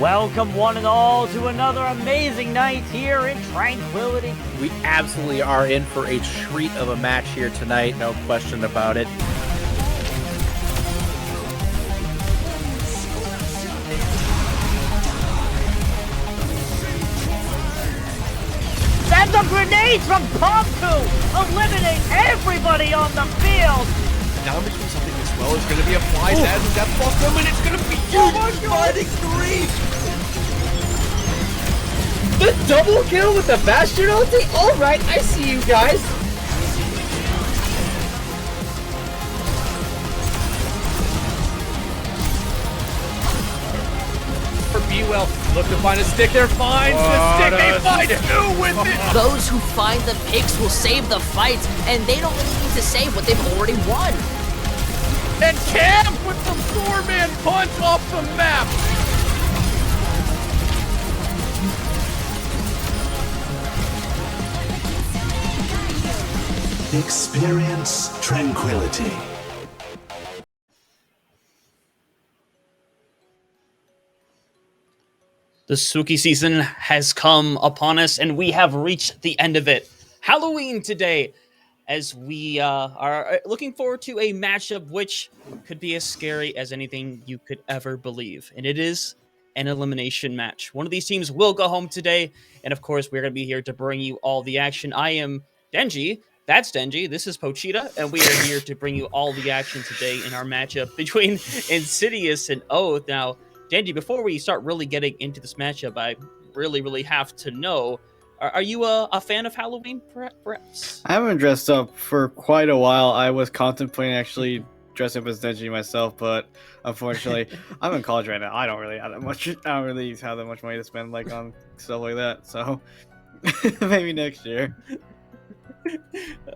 Welcome one and all to another amazing night here in Tranquility. We absolutely are in for a treat of a match here tonight, no question about it. And the grenades from Pomku eliminate everybody on the field. Now I'm between something as well. It's going to be a fly as a death ball from, and it's going to be huge. Fighting three. The double kill with the Bastion ulti? Alright, I see you guys. For B-Well, look to find a stick there, finds the stick, they find two with it! Those who find the picks will save the fight, and they don't really need to save what they've already won. And Cam with the four-man punch off the map! Experience tranquility. The spooky season has come upon us, and we have reached the end of it. Halloween today, as we are looking forward to a matchup which could be as scary as anything you could ever believe. And it is an elimination match. One of these teams will go home today, and of course, we're going to be here to bring you all the action. I am Denji. That's Denji. This is Pochita, and we are here to bring you all the action today in our matchup between Insidious and Oath. Now, Denji, before we start really getting into this matchup, I really have to know, are you a fan of Halloween, perhaps? I haven't dressed up for quite a while. I was contemplating actually dressing up as Denji myself, but unfortunately, I'm in college right now. I don't really have that much. I don't really have that much money to spend like on stuff like that. So maybe next year.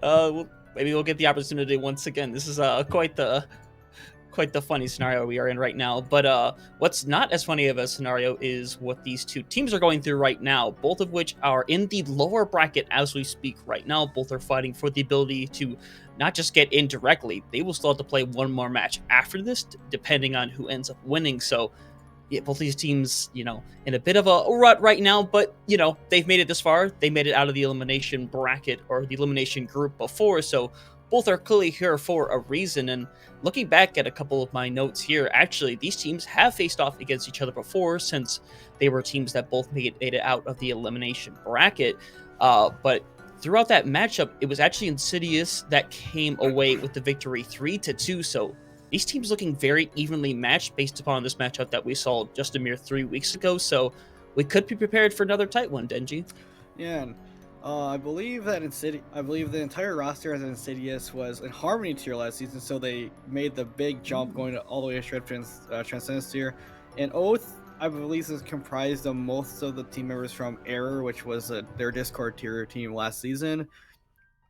Well, maybe we'll get the opportunity once again. This is quite the funny scenario we are in right now. But what's not as funny of a scenario is what these two teams are going through right now, both of which are in the lower bracket as we speak right now. Both are fighting for the ability to not just get in directly. They will still have to play one more match after this, depending on who ends up winning. So yeah, both these teams, in a bit of a rut right now, but, they've made it this far. They made it out of the elimination bracket or the elimination group before, so both are clearly here for a reason. And looking back at a couple of my notes here, actually, these teams have faced off against each other before, since they were teams that both made it out of the elimination bracket. But throughout that matchup, it was actually Insidious that came away with the victory 3-2, so these teams looking very evenly matched based upon this matchup that we saw just a mere 3 weeks ago, so we could be prepared for another tight one, Denji. Yeah, and I believe that the entire roster of Insidious was in Harmony tier last season, so they made the big jump going all the way to Transcendence Tier. And Oath, I believe, is comprised of most of the team members from Error, which was their Discord tier team last season.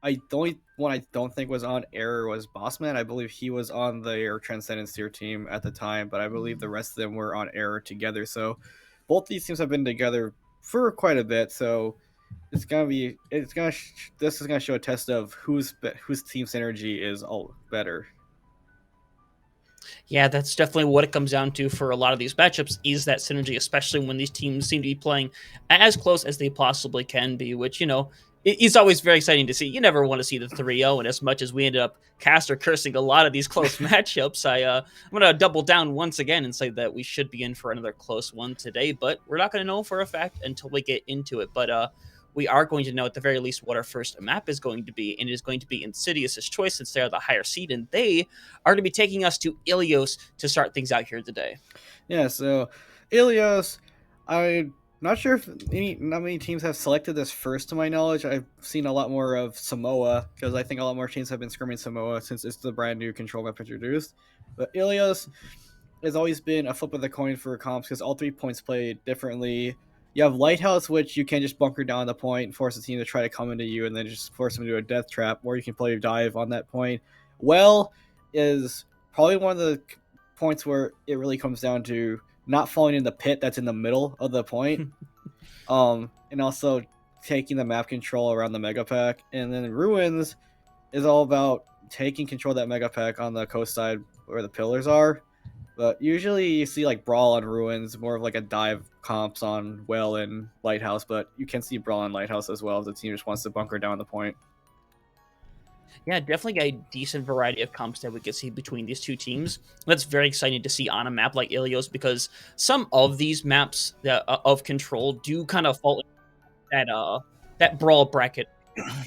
The only one I don't think was on Error was Bossman. I believe he was on their Transcendence Tier team at the time, but I believe the rest of them were on Error together. So both these teams have been together for quite a bit. So this is gonna show a test of whose team synergy is all better. Yeah, that's definitely what it comes down to for a lot of these matchups, is that synergy, especially when these teams seem to be playing as close as they possibly can be, which, it's always very exciting to see. You never want to see the 3-0, and as much as we ended up cursing a lot of these close matchups, I'm going to double down once again and say that we should be in for another close one today, but we're not going to know for a fact until we get into it. But we are going to know at the very least what our first map is going to be, and it is going to be Insidious's choice since they are the higher seed, and they are going to be taking us to Ilios to start things out here today. Yeah, so Ilios, I'm not sure if not many teams have selected this first to my knowledge. I've seen a lot more of Samoa, because I think a lot more teams have been scrimming Samoa since it's the brand new control map introduced. But Ilios has always been a flip of the coin for comps, because all 3 points play differently. You have Lighthouse, which you can just bunker down the point, force the team to try to come into you, and then just force them to do a death trap, or you can play dive on that point. Well is probably one of the points where it really comes down to not falling in the pit that's in the middle of the point, and also taking the map control around the Mega Pack. And then Ruins is all about taking control of that Mega Pack on the coast side where the pillars are, But usually you see like Brawl on Ruins, more of like a dive comps on Well and Lighthouse, but you can see Brawl and Lighthouse as well if the team just wants to bunker down the point. Yeah, definitely a decent variety of comps that we can see between these two teams. That's very exciting to see on a map like Ilios, because some of these maps that, of Control do kind of fall in that Brawl bracket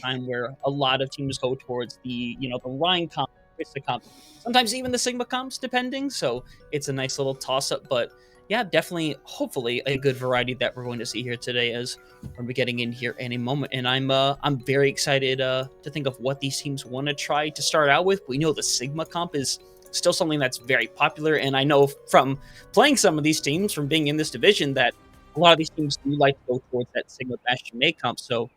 time where a lot of teams go towards the the Rhine comp, the comp, sometimes even the Sigma comps, depending. So it's a nice little toss up, but yeah, definitely, hopefully, a good variety that we're going to see here today as we'll be getting in here in a moment. And I'm very excited to think of what these teams want to try to start out with. We know the Sigma comp is still something that's very popular, and I know from playing some of these teams, from being in this division, that a lot of these teams do like to go towards that Sigma Bastion A comp. So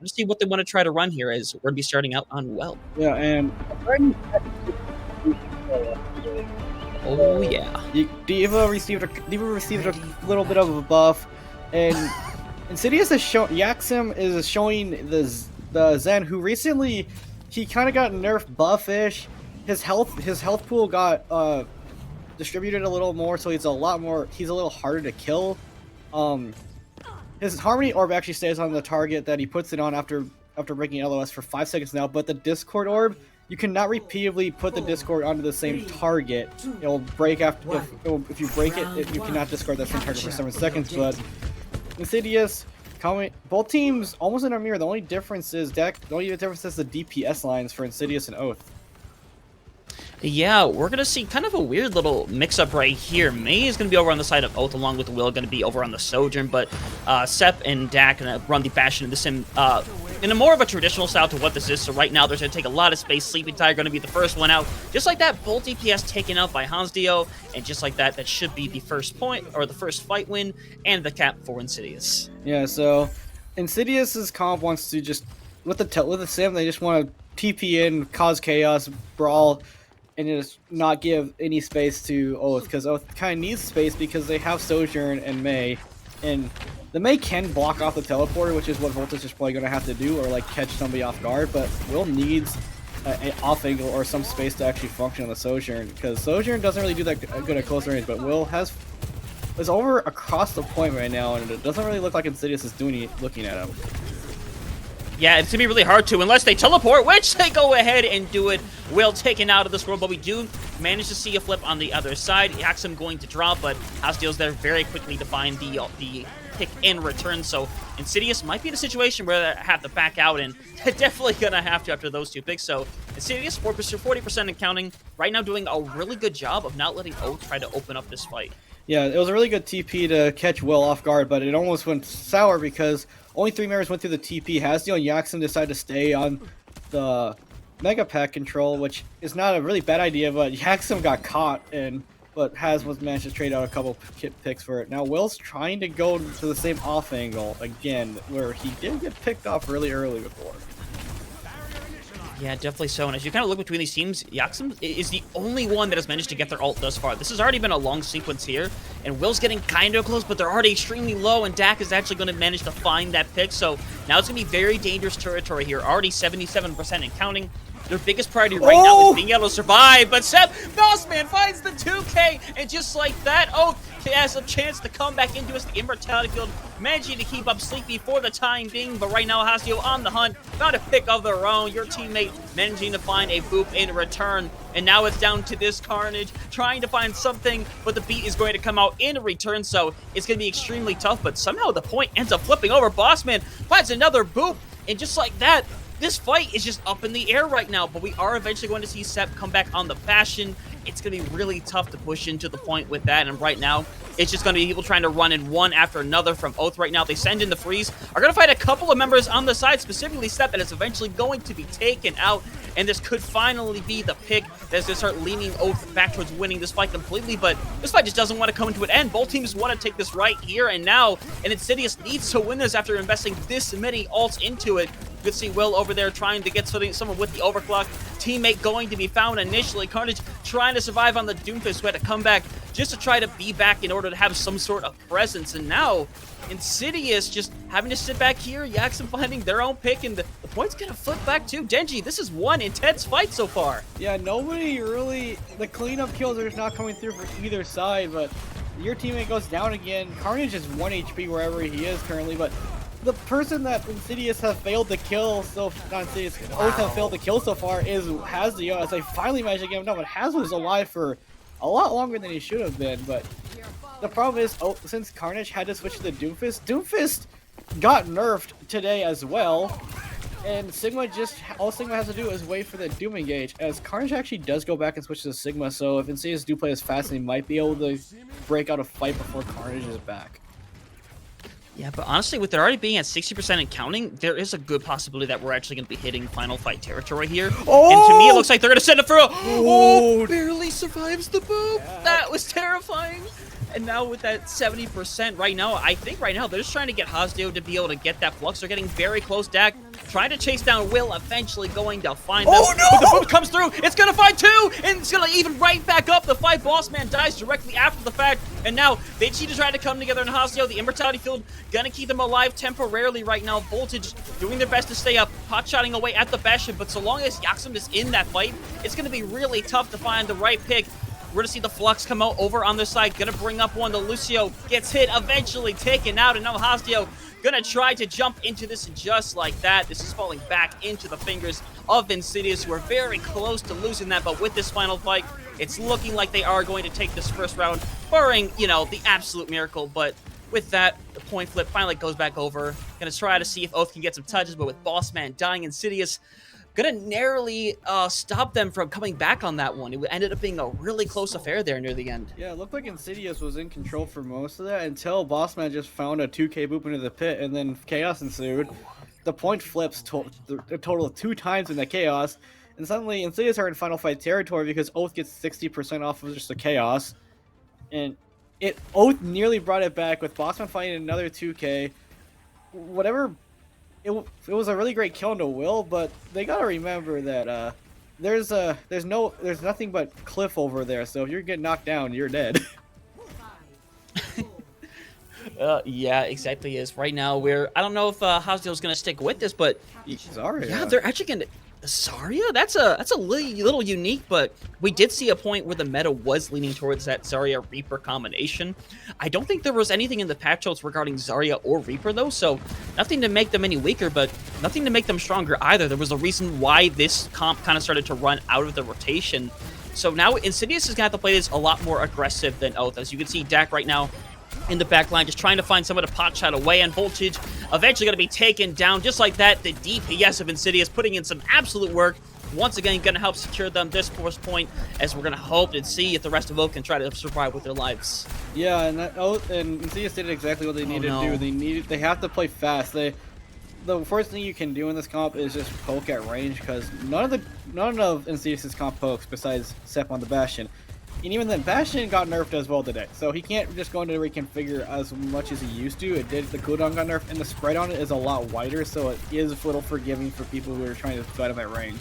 let's see what they want to try to run here as we're going to be starting out on Well. Yeah, and oh yeah, Diva received a little bit of a buff, and Insidious is Yaxim is showing the Zen, who recently he kind of got nerfed buffish. His health pool got distributed a little more, so he's a little harder to kill. His Harmony Orb actually stays on the target that he puts it on after breaking LOS for 5 seconds now, but the Discord Orb, you cannot repeatedly put the Discord onto the same target. It'll break after if you break it, you cannot discard that same target for 7 seconds. But Insidious, both teams almost in our mirror. The only difference is the DPS lines for Insidious and Oath. Yeah, we're going to see kind of a weird little mix-up right here. Mei is going to be over on the side of Oath, along with Will going to be over on the Sojourn, but Sep and Dak going to run the Bastion in the Sim in a more of a traditional style to what this is. So right now, they're going to take a lot of space. Sleeping Tiger going to be the first one out. Just like that, both DPS taken out by Hansdio, and just like that, that should be the first point, or the first fight win, and the cap for Insidious. Yeah, so Insidious's comp wants to just, with the Sim, they just want to TP in, cause chaos, brawl, and just not give any space to Oath, because Oath kind of needs space because they have Sojourn and Mei, and the Mei can block off the teleporter, which is what Voltage is probably going to have to do, or like catch somebody off guard, but Will needs an off angle or some space to actually function on the Sojourn, because Sojourn doesn't really do that good at close range, but Will is over across the point right now, and it doesn't really look like Insidious is looking at him. Yeah, it's going to be really hard to, unless they teleport, which they go ahead and do it. Will taken out of this world, but we do manage to see a flip on the other side. Yaxim going to drop, but Hansdio's there very quickly to find the pick in return. So Insidious might be in a situation where they have to back out, and they're definitely going to have to after those two picks. So Insidious, 40% and counting, right now doing a really good job of not letting Oath try to open up this fight. Yeah, it was a really good TP to catch Will off guard, but it almost went sour because only 3 members went through the TP. Hasdeo and Yaxim decided to stay on the Mega Pack control, which is not a really bad idea, but Yaxim got caught, but was managed to trade out a couple picks for it. Now Will's trying to go to the same off angle again, where he did get picked off really early before. Yeah, definitely so. And as you kind of look between these teams, Yaxim is the only one that has managed to get their ult thus far. This has already been a long sequence here, and Will's getting kind of close, but they're already extremely low, and Dak is actually going to manage to find that pick. So now it's going to be very dangerous territory here. Already 77% and counting. Their biggest priority right now is being able to survive, but Sep, Bossman finds the 2K, and just like that, Oath has a chance to come back into us, the Immortality Field, managing to keep up Sleepy for the time being, but right now Hasdeo on the hunt, found a pick of their own, your teammate managing to find a boop in return, and now it's down to this Carnage, trying to find something, but the beat is going to come out in return, so it's going to be extremely tough, but somehow the point ends up flipping over. Bossman finds another boop, and just like that, this fight is just up in the air right now, but we are eventually going to see Sep come back on the Bastion. It's going to be really tough to push into the point with that, and right now, it's just going to be people trying to run in one after another from Oath right now. They send in the freeze, are going to fight a couple of members on the side, specifically Sep, that is eventually going to be taken out, and this could finally be the pick that's going to start leaning Oath back towards winning this fight completely, but this fight just doesn't want to come to an end. Both teams want to take this right here and now, and Insidious needs to win this after investing this many ults into it. You can see Will over there trying to get someone with the overclock. Teammate going to be found initially. Carnage trying to survive on the Doomfist, who had to come back just to try to be back in order to have some sort of presence. And now Insidious just having to sit back here, Yaxum finding their own pick, and the point's gonna flip back to Denji. This is one intense fight so far. Yeah, nobody really, the cleanup kills are just not coming through for either side, but your teammate goes down again. Carnage is 1 HP wherever he is currently, but the person that Insidious have failed to kill, not Insidious, Oath have failed to kill so far is Hazio, as they finally managed to get him down, but Haz was alive for a lot longer than he should have been, but the problem is, since Carnage had to switch to the Doomfist, Doomfist got nerfed today as well, and Sigma all Sigma has to do is wait for the Doom engage, as Carnage actually does go back and switch to Sigma, so if Insidious do play as fast, they might be able to break out a fight before Carnage is back. Yeah, but honestly, with it already being at 60% and counting, there is a good possibility that we're actually going to be hitting final fight territory here. Oh! And to me, it looks like they're going to send it for a... Oh! Barely survives the boop! Yeah. That was terrifying! And now with that 70% right now, I think right now they're just trying to get Hasdeo to be able to get that flux. They're getting very close. Dak trying to chase down Will, eventually going to find them. Oh, no! But the boot comes through. It's going to find two, and it's going to even right back up. The fight boss man dies directly after the fact. And now Vegeta trying to come together in Hasdeo. The immortality field going to keep them alive temporarily right now. Voltage doing their best to stay up, pot-shotting away at the Bastion. But so long as Yaxum is in that fight, it's going to be really tough to find the right pick. We're gonna see the Flux come out over on their side. Gonna bring up one. The Lucio gets hit, eventually taken out. And now Hasdeo gonna try to jump into this just like that. This is falling back into the fingers of Insidious, who are very close to losing that. But with this final fight, it's looking like they are going to take this first round, barring, you know, the absolute miracle. But with that, the point flip finally goes back over. Gonna try to see if Oath can get some touches, but with Boss Man dying, Insidious gonna narrowly stop them from coming back on that one. It ended up being a really close affair there near the end. Yeah, it looked like Insidious was in control for most of that until Bossman just found a 2K boop into the pit, and then chaos ensued. The point flips a total of 2 times in the chaos, and suddenly Insidious are in final fight territory because Oath gets 60% off of just the chaos, and Oath nearly brought it back with Bossman fighting another 2K. Whatever. It was a really great kill into Will, but they gotta remember that there's nothing but cliff over there. So if you get knocked down, you're dead. Yeah, exactly. Is right now I don't know if Hasdeo's gonna stick with this, but Zarya. Yeah, they're actually gonna. Zarya? That's a little unique, but we did see a point where the meta was leaning towards that Zarya Reaper combination. I don't think there was anything in the patch notes regarding Zarya or Reaper though, so nothing to make them any weaker, but nothing to make them stronger either. There was a reason why this comp kind of started to run out of the rotation. So now Insidious is gonna have to play this a lot more aggressive than Oath. As you can see, Dak right now in the back line, just trying to find someone to pot shot away, and Voltage eventually going to be taken down just like that. The DPS of Insidious putting in some absolute work. Once again, going to help secure them this first point, as we're going to hope and see if the rest of Oath can try to survive with their lives. Yeah, and Oath and Insidious did exactly what they needed to do. They have to play fast. The first thing you can do in this comp is just poke at range, because none of Insidious's comp pokes besides Sep on the Bastion. And even then, Bastion got nerfed as well today, so he can't just go into reconfigure as much as he used to. The cooldown got nerfed, and the spread on it is a lot wider, so it is a little forgiving for people who are trying to fight him at range.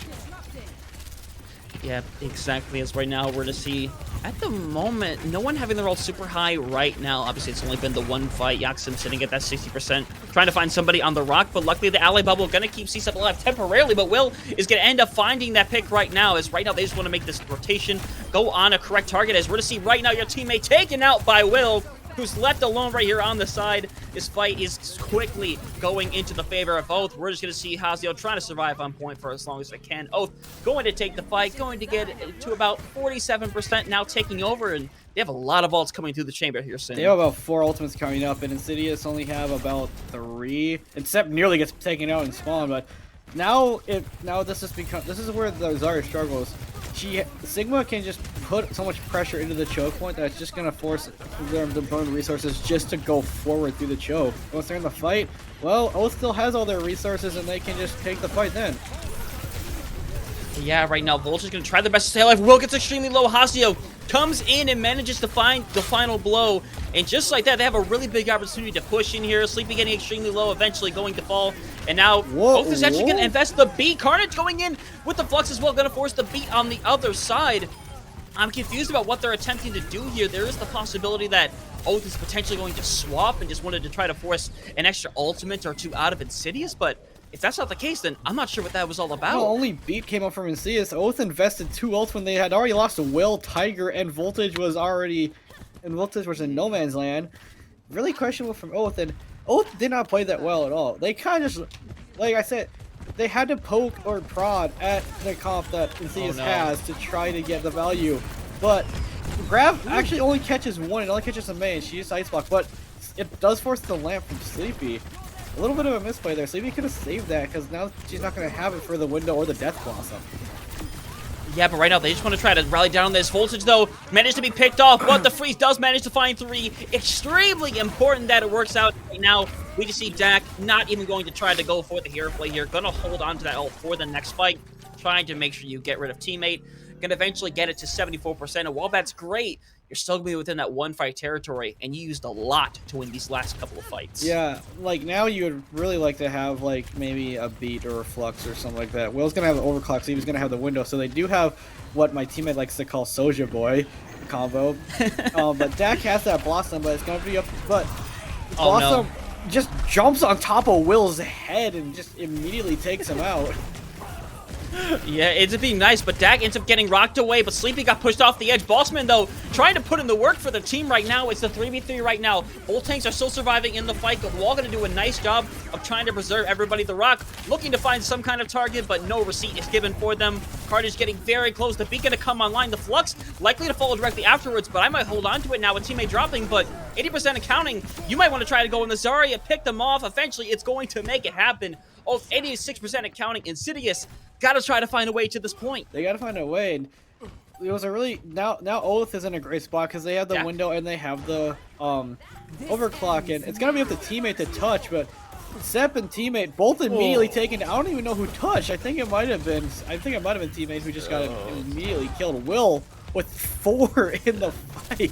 Yeah, exactly. As right now, we're to see, at the moment, no one having the roll super high right now. Obviously, it's only been the one fight. Yaxum sitting at that 60%, trying to find somebody on the rock, but luckily the ally bubble going to keep C-Sep alive temporarily, but Will is going to end up finding that pick right now, as right now they just want to make this rotation go on a correct target, as we're to see right now your teammate taken out by Will, who's left alone right here on the side. This fight is quickly going into the favor of Oath. We're just going to see Hasdeo trying to survive on point for as long as they can. Oath going to take the fight, going to get to about 47%, now taking over, and they have a lot of ults coming through the chamber here soon. They have about 4 ultimates coming up, and Insidious only have about 3. Except nearly gets taken out in spawn, but now this is where the Zarya struggles. Sigma can just put so much pressure into the choke point that it's just gonna force them to burn resources just to go forward through the choke. Once they're in the fight, well, Oath still has all their resources and they can just take the fight then. Yeah, right now, Voltage is going to try their best to stay alive. Will gets extremely low. Hasdeo comes in and manages to find the final blow. And just like that, they have a really big opportunity to push in here. Sleepy getting extremely low, eventually going to fall. And now, Oath is actually going to invest the beat. Carnage going in with the Flux as well, going to force the beat on the other side. I'm confused about what they're attempting to do here. There is the possibility that Oath is potentially going to swap and just wanted to try to force an extra ultimate or two out of Insidious, but if that's not the case, then I'm not sure what that was all about. No, only beat came up from Insidious. Oath invested 2 ults when they had already lost to Will, Tiger, and Voltage was in no man's land. Really questionable from Oath, and Oath did not play that well at all. They kind of just, like I said, they had to poke or prod at the comp that Insidious has to try to get the value. But Grab actually only catches one, it only catches a main. She used Ice Block, but it does force the lamp from Sleepy. A little bit of a misplay there. Sleepy could have saved that because now she's not going to have it for the window or the Death Blossom. Yeah, but right now they just want to try to rally down on this. Voltage, though, managed to be picked off, but the freeze does manage to find 3. Extremely important that it works out. Right now, we just see Dak not even going to try to go for the hero play here. Gonna hold on to that ult for the next fight, trying to make sure you get rid of teammate. Gonna eventually get it to 74%, and while that's great, you're still gonna be within that 1-fight territory, and you used a lot to win these last couple of fights. Yeah, like now you would really like to have like maybe a beat or a flux or something like that. Will's gonna have the overclock, so he was gonna have the window. So they do have what my teammate likes to call Soja Boy combo. But Dak has that Blossom, but it's gonna be up. But Blossom just jumps on top of Will's head and just immediately takes him out. Yeah, it's being nice, but Dak ends up getting rocked away, but Sleepy got pushed off the edge. Bossman, though, trying to put in the work for the team right now. It's the 3v3 right now. Both tanks are still surviving in the fight. The Wall going to do a nice job of trying to preserve everybody. The Rock looking to find some kind of target, but no receipt is given for them. Carnage getting very close. The Beacon to come online. The Flux likely to follow directly afterwards, but I might hold on to it now with teammate dropping, but 80% accounting. You might want to try to go in the Zarya, pick them off. Eventually, it's going to make it happen. Oh, 86% accounting. Insidious gotta try to find a way to this point. They gotta find a way. And it was a really now Oath is in a great spot because they have the window and they have the overclock, and it's gonna be up to teammate to touch, but Sepp and teammate both immediately taken. I don't even know who touched. I think it might have been teammate who just got immediately killed. Will with 4 in the fight.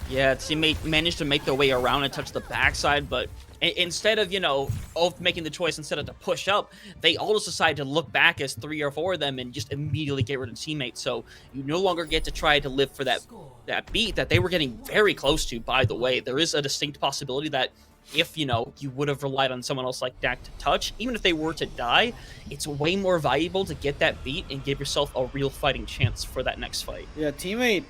Yeah, teammate managed to make their way around and touch the backside, but instead of, Oath making the choice instead of to push up, they all just decided to look back as 3 or 4 of them and just immediately get rid of teammates. So you no longer get to try to live for that beat that they were getting very close to, by the way. There is a distinct possibility that if, you would have relied on someone else like Dak to touch, even if they were to die, it's way more valuable to get that beat and give yourself a real fighting chance for that next fight. Yeah, teammate,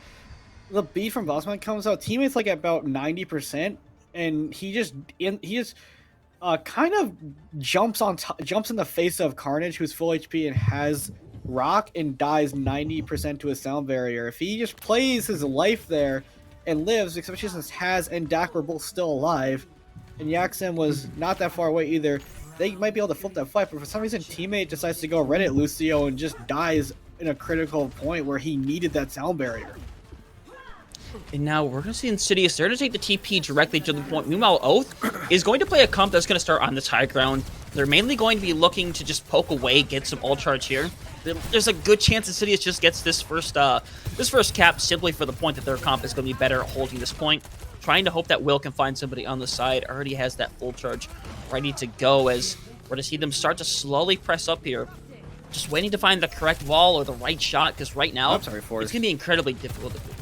the beat from Bossman comes out, teammate's like about 90%. And he just kind of jumps in the face of Carnage, who's full HP and has Rock, and dies 90% to a sound barrier. If he just plays his life there and lives, especially since Haz and Dak were both still alive, and Yaxem was not that far away either, they might be able to flip that fight. But for some reason, teammate decides to go Reddit Lucio and just dies in a critical point where he needed that sound barrier. And now we're going to see Insidious. They're going to take the TP directly to the point. Meanwhile, Oath is going to play a comp that's going to start on this high ground. They're mainly going to be looking to just poke away, get some ult charge here. There's a good chance Insidious just gets this first cap simply for the point that their comp is going to be better at holding this point. Trying to hope that Will can find somebody on the side. Already has that full charge ready to go as we're going to see them start to slowly press up here. Just waiting to find the correct wall or the right shot, because right now it's going to be incredibly difficult to do.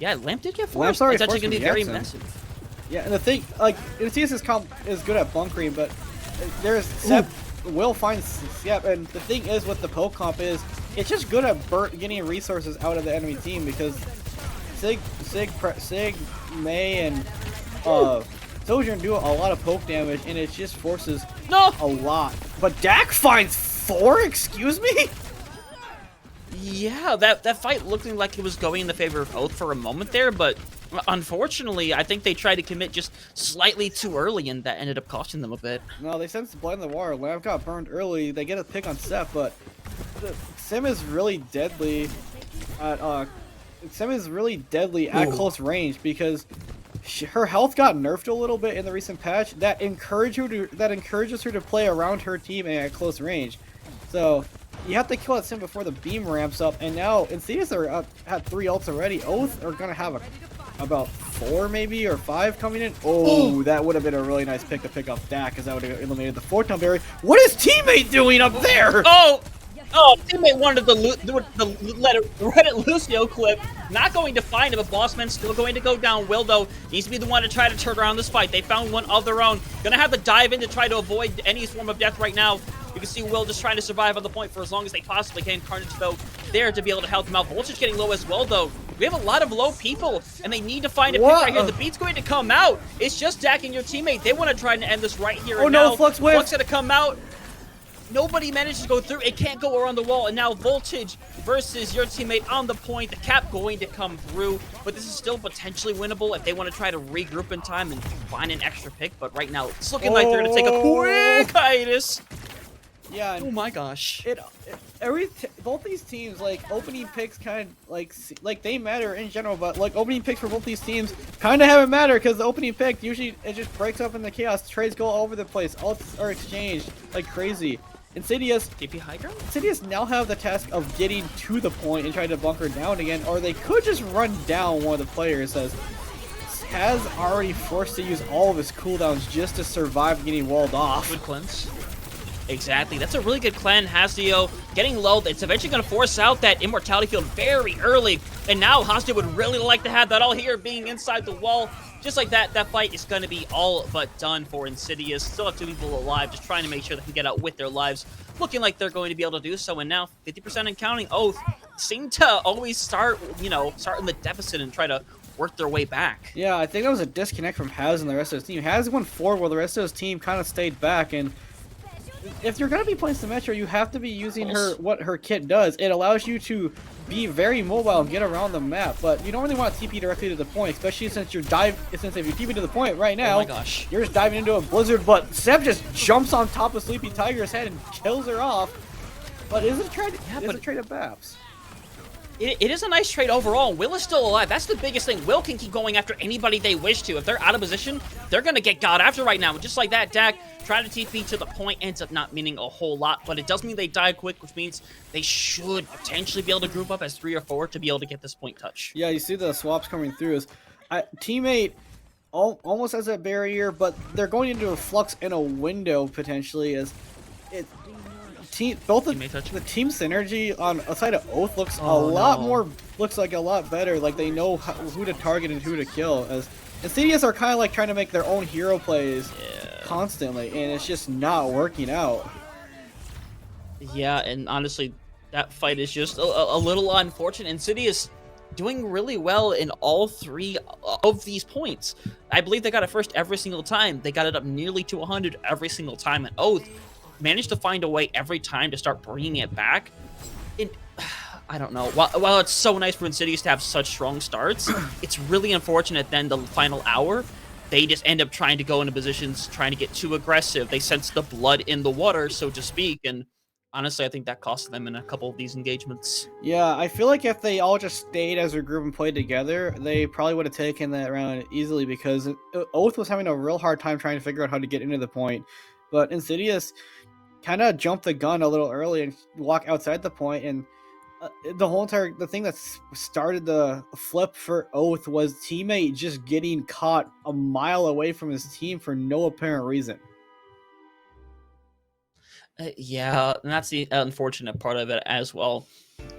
Yeah, Lamp did get forced. It's actually going to be very messy. Yeah, and the thing, like, Insidious' comp is good at bunkering, but there's Sepp will find Sepp, and the thing is with the poke comp is it's just good at getting resources out of the enemy team, because Sig, May, and Sojourn do a lot of poke damage, and it just forces a lot. But Dak finds 4? Excuse me? Yeah, that fight looking like it was going in the favor of Oath for a moment there, but unfortunately, I think they tried to commit just slightly too early, and that ended up costing them a bit. No, they sent Blind the Water. Lamb got burned early. They get a pick on Seth, but Sim is really deadly at close range, because her health got nerfed a little bit in the recent patch. That encourages her to play around her team and at close range. So you have to kill that Sim before the beam ramps up, and now Insidious are had 3 ults already. Oath are gonna have about 4 maybe or 5 coming in. Oh, that would have been a really nice pick to pick up Dak, because that would have eliminated the 4-ton berry. What is teammate doing up there? Oh, Oh, teammate wanted the let it Lucio clip. Not going to find him, but Bossman still going to go down. Will, though, needs to be the one to try to turn around this fight. They found one of their own. Gonna have to dive in to try to avoid any form of death right now. You can see Will just trying to survive on the point for as long as they possibly can. Carnage, though, there to be able to help him out. Voltage getting low as well, though. We have a lot of low people, and they need to find a pick right here. The beat's going to come out. It's just Dak and your teammate. They want to try and end this right here and now. Flux wins. Flux going to come out. Nobody manages to go through. It can't go around the wall. And now Voltage versus your teammate on the point. The cap going to come through. But this is still potentially winnable if they want to try to regroup in time and find an extra pick. But right now, it's looking like they're going to take a quick hiatus. Yeah. Oh my gosh. Both these teams, like, opening picks kind of, like they matter in general, but, like, opening picks for both these teams kind of haven't mattered because the opening pick, usually it just breaks up in the chaos. Trades go all over the place. Ults are exchanged like crazy. Insidious DP high ground? Insidious now have the task of getting to the point and trying to bunker down again, or they could just run down one of the players as has already forced to use all of his cooldowns just to survive getting walled off. Good cleanse. Exactly. That's a really good cleanse. Hasio getting low. It's eventually going to force out that immortality field very early. And now Hasio would really like to have that all here being inside the wall. Just like that, that fight is going to be all but done for Insidious. Still have two people alive, just trying to make sure they can get out with their lives. Looking like they're going to be able to do so. And now 50% and counting. Oath seem to always start, start in the deficit and try to work their way back. Yeah, I think that was a disconnect from Haz and the rest of his team. Haz went forward while the rest of his team kind of stayed back, and if you're going to be playing Symmetra, you have to be using what her kit does. It allows you to be very mobile and get around the map, but you don't really want to TP directly to the point, especially since if you TP to the point right now, oh my gosh, you're just diving into a blizzard, but Seb just jumps on top of Sleepy Tiger's head and kills her off. But is it a trade? It's a trade of Baps. It is a nice trade overall. Will is still alive. That's the biggest thing. Will can keep going after anybody they wish to. If they're out of position, they're going to get got after right now. Just like that, Dak trying to TP to the point ends up not meaning a whole lot, but it does mean they die quick, which means they should potentially be able to group up as 3 or 4 to be able to get this point touch. Yeah, you see the swaps coming through. Teammate almost has a barrier, but they're going into a flux in a window potentially as it. The team synergy on a side of Oath looks looks like a lot better. Like they know who to target and who to kill. As Insidious are kind of like trying to make their own hero plays constantly, and it's just not working out. Yeah, and honestly, that fight is just a little unfortunate. Insidious doing really well in all 3 of these points. I believe they got it first every single time. They got it up nearly to 100 every single time, and Oath managed to find a way every time to start bringing it back. I don't know. While it's so nice for Insidious to have such strong starts, it's really unfortunate then the final hour, they just end up trying to go into positions, trying to get too aggressive. They sense the blood in the water, so to speak, and honestly, I think that cost them in a couple of these engagements. Yeah, I feel like if they all just stayed as a group and played together, they probably would have taken that round easily because Oath was having a real hard time trying to figure out how to get into the point. But Insidious kind of jumped the gun a little early and walk outside the point, and the thing that started the flip for Oath was teammate just getting caught a mile away from his team for no apparent reason. Yeah, and that's the unfortunate part of it as well.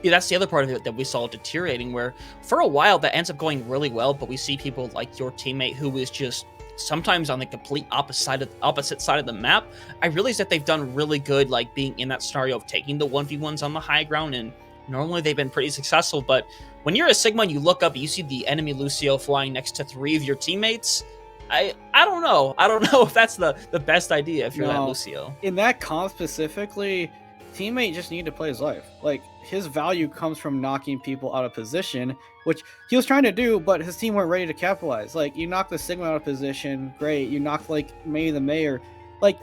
Yeah, that's the other part of it that we saw deteriorating, where for a while that ends up going really well, but we see people like your teammate who is just sometimes on the complete opposite side of the map. I realize that they've done really good, like being in that scenario of taking the 1v1s on the high ground, and normally they've been pretty successful, but when you're a Sigma and you look up, you see the enemy Lucio flying next to 3 of your teammates, I don't know. I don't know if that's the best idea if you're that Lucio. In that comp specifically, teammate just needed to play his life. Like, his value comes from knocking people out of position, which he was trying to do, but his team weren't ready to capitalize. Like, you knocked the Sigma out of position, great. You knocked, like, maybe the Mayor. Like,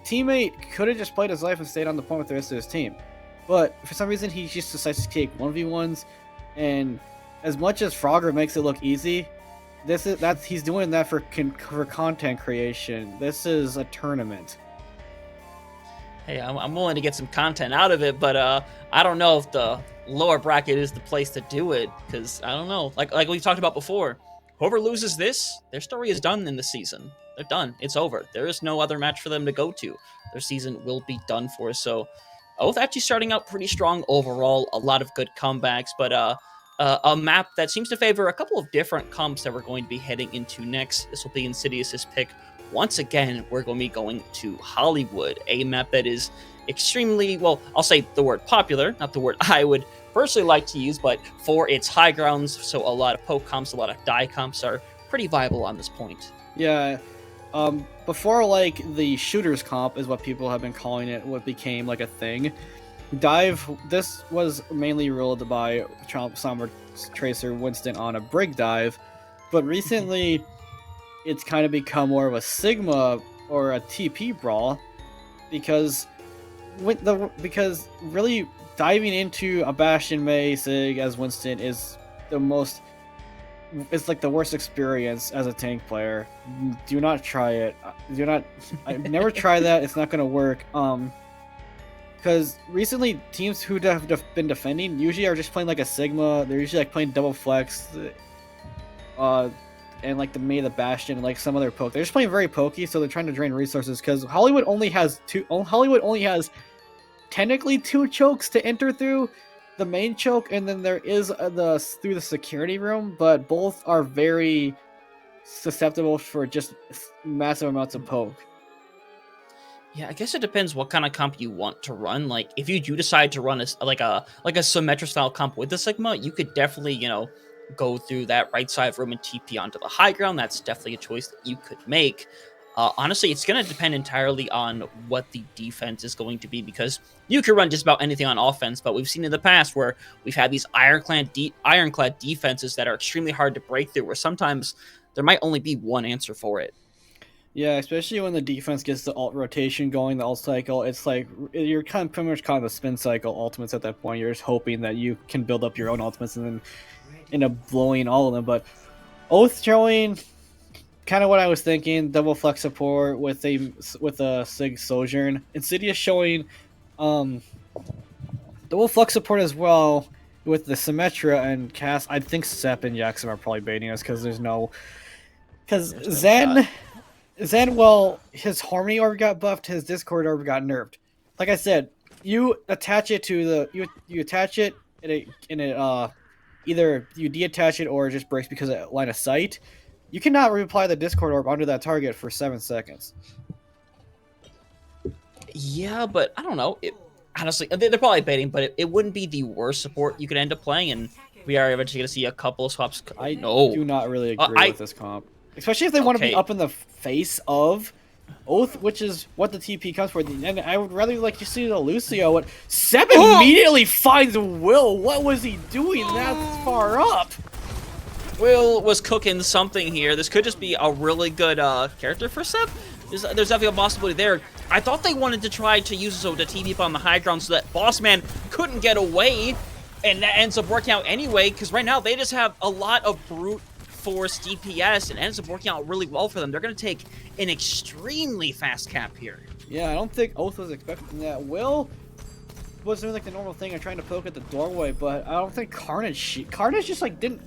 teammate could have just played his life and stayed on the point with the rest of his team. But for some reason, he just decides to take 1v1s, and as much as Frogger makes it look easy, he's doing that for content creation. This is a tournament. Hey, I'm willing to get some content out of it, but I don't know if the lower bracket is the place to do it, because I don't know. Like we talked about before, whoever loses this, their story is done in the season. They're done. It's over. There is no other match for them to go to. Their season will be done for. So Oath actually starting out pretty strong overall, a lot of good comebacks, but a map that seems to favor a couple of different comps that we're going to be heading into next. This will be Insidious's pick. Once again, we're going to be going to Hollywood, a map that is extremely, well, I'll say the word popular, not the word I would personally like to use, but for its high grounds, so a lot of poke comps, a lot of die comps are pretty viable on this point. Yeah. Before, like, the shooters comp is what people have been calling it, what became like a thing. Dive, this was mainly ruled by Somber Tracer Winston on a brig dive, but recently it's kind of become more of a Sigma or a TP brawl, because really diving into a Bastion May Sig as Winston is it's like the worst experience as a tank player. Do not try it. I never try that. It's not gonna work. Because recently teams who have been defending usually are just playing like a Sigma. They're usually like playing double flex, and like the the Bastion and like some other poke. They're just playing very pokey, so they're trying to drain resources. Because Hollywood only has technically 2 chokes to enter through. The main choke, and then there is through the security room, but both are very susceptible for just massive amounts of poke. Yeah, I guess it depends what kind of comp you want to run. Like, if you do decide to run a Symmetra style comp with the Sigma, you could definitely, go through that right side room and TP onto the high ground. That's definitely a choice that you could make. Honestly, it's going to depend entirely on what the defense is going to be, because you can run just about anything on offense, but we've seen in the past where we've had these ironclad defenses that are extremely hard to break through, where sometimes there might only be one answer for it. Yeah, especially when the defense gets the ult rotation going, the ult cycle, it's like you're pretty much a spin cycle ultimates at that point. You're just hoping that you can build up your own ultimates and then end up blowing all of them. But Oath showing kind of what I was thinking, double flex support with a Sig Sojourn. Insidious showing double flex support as well with the Symmetra and Cass. I think Sep and Yaxim are probably baiting us because Zen, well, his Harmony orb got buffed, his Discord orb got nerfed. Like I said, you attach it to you attach it and it either you detach it or it just breaks because of line of sight. You cannot reapply the Discord orb onto that target for 7 seconds. Yeah, but I don't know. Honestly, they're probably baiting, but it wouldn't be the worst support you could end up playing, and we are eventually going to see a couple of swaps. I do not really agree with this comp. Especially if they want to be up in the face of Oath, which is what the TP comes for. And I would rather like to see the Lucio. Seb immediately finds Will. What was he doing that far up? Will was cooking something here. This could just be a really good character for Seb. There's definitely a possibility there. I thought they wanted to try to use the TP up on the high ground so that Bossman couldn't get away, and that ends up working out anyway, because right now they just have a lot of brute force DPS, and ends up working out really well for them. They're going to take an extremely fast cap here. Yeah, I don't think Oath was expecting that. Will was doing like the normal thing of trying to poke at the doorway, but I don't think Carnage just like didn't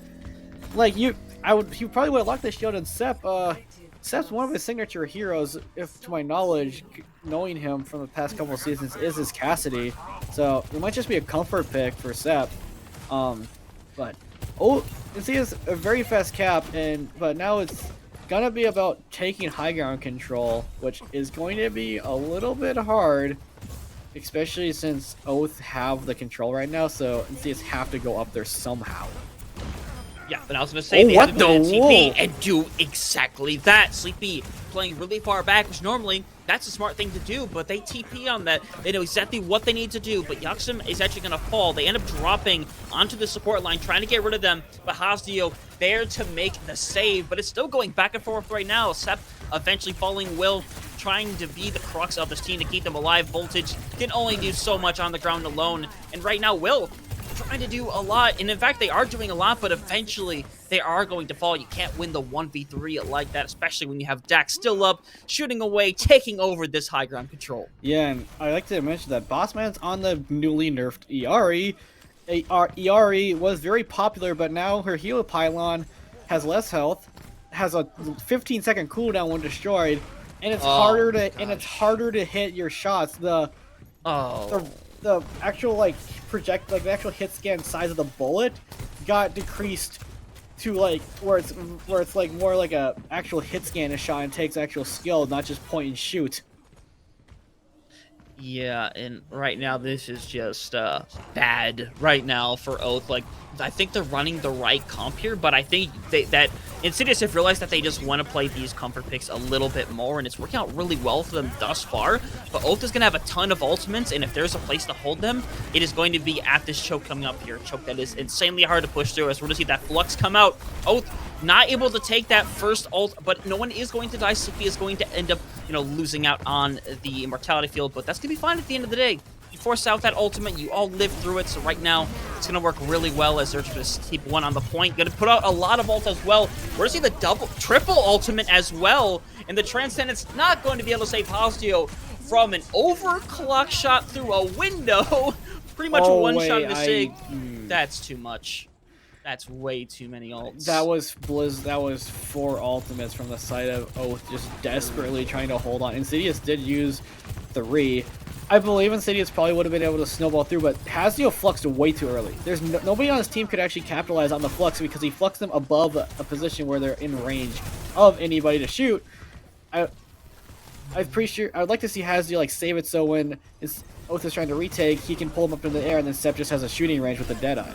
like you. He probably would have locked the shield, and Sep's one of his signature heroes, if to my knowledge, knowing him from the past couple of seasons, is his Cassidy. So it might just be a comfort pick for Sep. But you see, it's a very fast cap, but now it's gonna be about taking high ground control, which is going to be a little bit hard, especially since Oath have the control right now. So Insidious have to go up there somehow. Yeah, but I was going to say they have to go in TP and do exactly that. Sleepy playing really far back, which normally that's a smart thing to do, but they TP on that. They know exactly what they need to do, but Yaxim is actually going to fall. They end up dropping onto the support line, trying to get rid of them, but Hasdio there to make the save, but it's still going back and forth right now. Sep eventually falling, Will trying to be the crux of this team to keep them alive. Voltage can only do so much on the ground alone, and right now Will trying to do a lot, and in fact they are doing a lot, but eventually they are going to fall. You can't win the 1v3 like that, especially when you have Dax still up, shooting away, taking over this high ground control. Yeah, and I like to mention that Bossman's on the newly nerfed ERE. ERE was very popular, but now her heal pylon has less health, has a 15-second cooldown when destroyed, and it's harder to hit your shots. the actual like the actual hit scan size of the bullet got decreased to like where it's like more like a actual hit scan a shot and takes actual skill, not just point and shoot. Yeah, and right now this is just bad right now for Oath. Like, I think they're running the right comp here, but I think that Insidious have realized that they just want to play these comfort picks a little bit more, and it's working out really well for them thus far. But Oath is going to have a ton of ultimates, and if there's a place to hold them, it is going to be at this choke coming up here. A choke that is insanely hard to push through, as we're going to see that Flux come out. Oath not able to take that first ult, but no one is going to die. Hippy is going to end up, losing out on the immortality field, but that's going to be fine at the end of the day. You force out that ultimate, you all live through it, so right now it's going to work really well as they're just keep one on the point. Going to put out a lot of ult as well. We're going to see the triple ultimate as well, and the Transcendence not going to be able to save Hostio from an overclock shot through a window. Pretty much one shot in the sig. That's too much. That's way too many ults. That was That was 4 ultimates from the side of Oath, just desperately trying to hold on. Insidious did use 3. I believe Insidious probably would have been able to snowball through, but Hostio fluxed way too early. There's nobody on his team could actually capitalize on the flux because he fluxed them above a position where they're in range of anybody to shoot. I'm pretty sure I would like to see Hostio like save it so when Oath is trying to retake, he can pull him up in the air, and then Sep just has a shooting range with the Deadeye.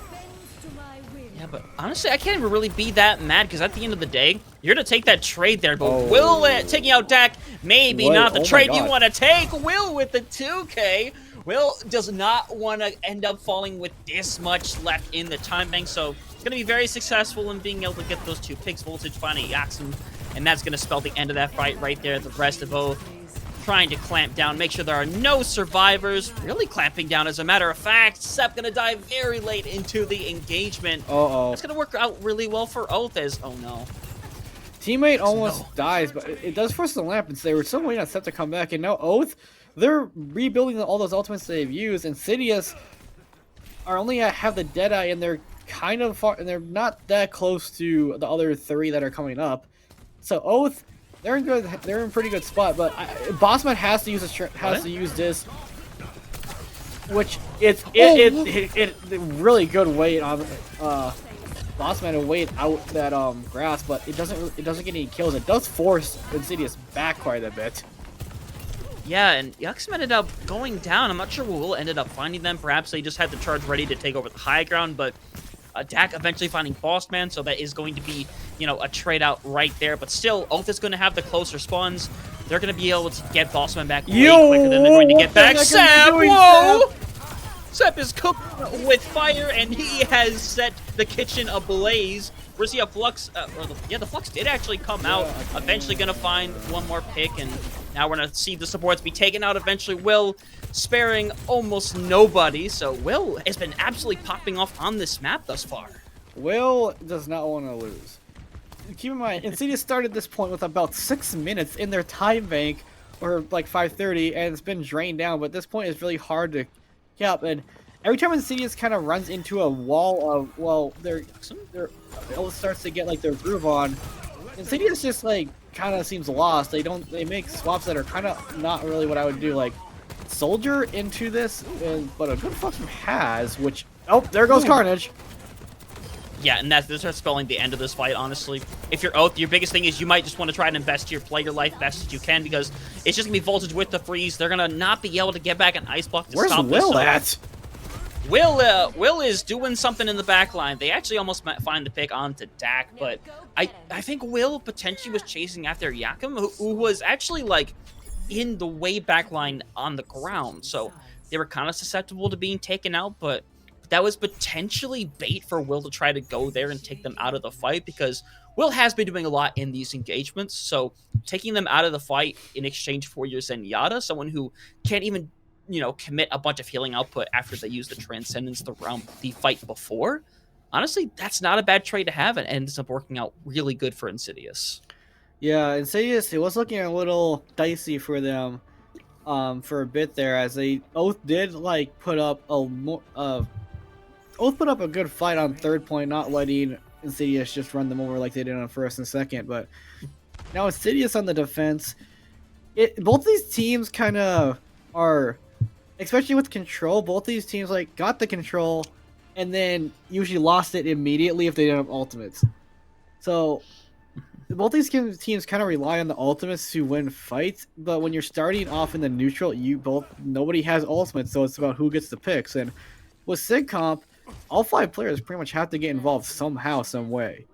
Yeah, but honestly, I can't even really be that mad because at the end of the day, you're going to take that trade there. But Will taking out Dak, maybe not the trade you want to take. Will with the 2K. Will does not want to end up falling with this much left in the time bank, so it's going to be very successful in being able to get those 2 picks. Voltage finally yaks him, and that's going to spell the end of that fight right there. The rest of both trying to clamp down, make sure there are no survivors. Really clamping down, as a matter of fact. Sep gonna die very late into the engagement. It's gonna work out really well for Oath as, oh no. Teammate almost dies, but it does force the lamp, and they were still waiting on Sep to come back, and now Oath, they're rebuilding all those ultimates they've used. Insidious are only have the Deadeye, and they're kind of far, and they're not that close to the other 3 that are coming up. So Oath, they're in pretty good spot, but Bossman has to use this, which it's really good weight on Bossman to wait out that grass, but it doesn't get any kills. It does force Insidious back quite a bit. Yeah, and Yuxum ended up going down. I'm not sure Will ended up finding them. Perhaps they just had the charge ready to take over the high ground, but Dak eventually finding Bossman, so that is going to be, a trade out right there. But still, Oath is going to have the closer spawns. They're going to be able to get Bossman back way quicker than they're going to get back. Sep, whoa! Sep is cooked with fire, and he has set the kitchen ablaze. We're seeing a Flux, the Flux did actually come out. Eventually going to find one more pick, and now we're going to see the supports be taken out eventually. Will sparing almost nobody, so Will has been absolutely popping off on this map thus far. Will does not want to lose. Keep in mind, Insidious started this point with about 6 minutes in their time bank, or like 5:30, and it's been drained down, but this point is really hard to get up, and every time Insidious kind of runs into a wall of, it starts to get like their groove on, Insidious just like kind of seems lost. They make swaps that are kind of not really what I would do, like Soldier into this, but a good fuck has, which, there goes Carnage. Yeah, and this starts spelling the end of this fight, honestly. If you're Oath, your biggest thing is you might just want to try and invest your player life best as you can, because it's just going to be Voltage with the freeze. They're going to not be able to get back an Ice Block to stop this. Where's Will at? Will is doing something in the back line. They actually almost might find the pick onto Dak, but I think Will potentially was chasing after Yakum, who was actually, like, in the way back line on the ground. So they were kind of susceptible to being taken out, but that was potentially bait for Will to try to go there and take them out of the fight, because Will has been doing a lot in these engagements. So taking them out of the fight in exchange for your Zenyatta, someone who can't even, commit a bunch of healing output after they use the Transcendence the fight before. Honestly, that's not a bad trade to have, and ends up working out really good for Insidious. Yeah, Insidious, it was looking a little dicey for them for a bit there, as they Oath did like put up a good fight on third point, not letting Insidious just run them over like they did on first and second. But now Insidious on the defense, both these teams kind of are especially with control, both these teams like got the control and then usually lost it immediately if they didn't have ultimates. So both these teams kind of rely on the ultimates to win fights, but when you're starting off in the neutral, nobody has ultimates, so it's about who gets the picks. And with Sig Comp, all 5 players pretty much have to get involved somehow, some way.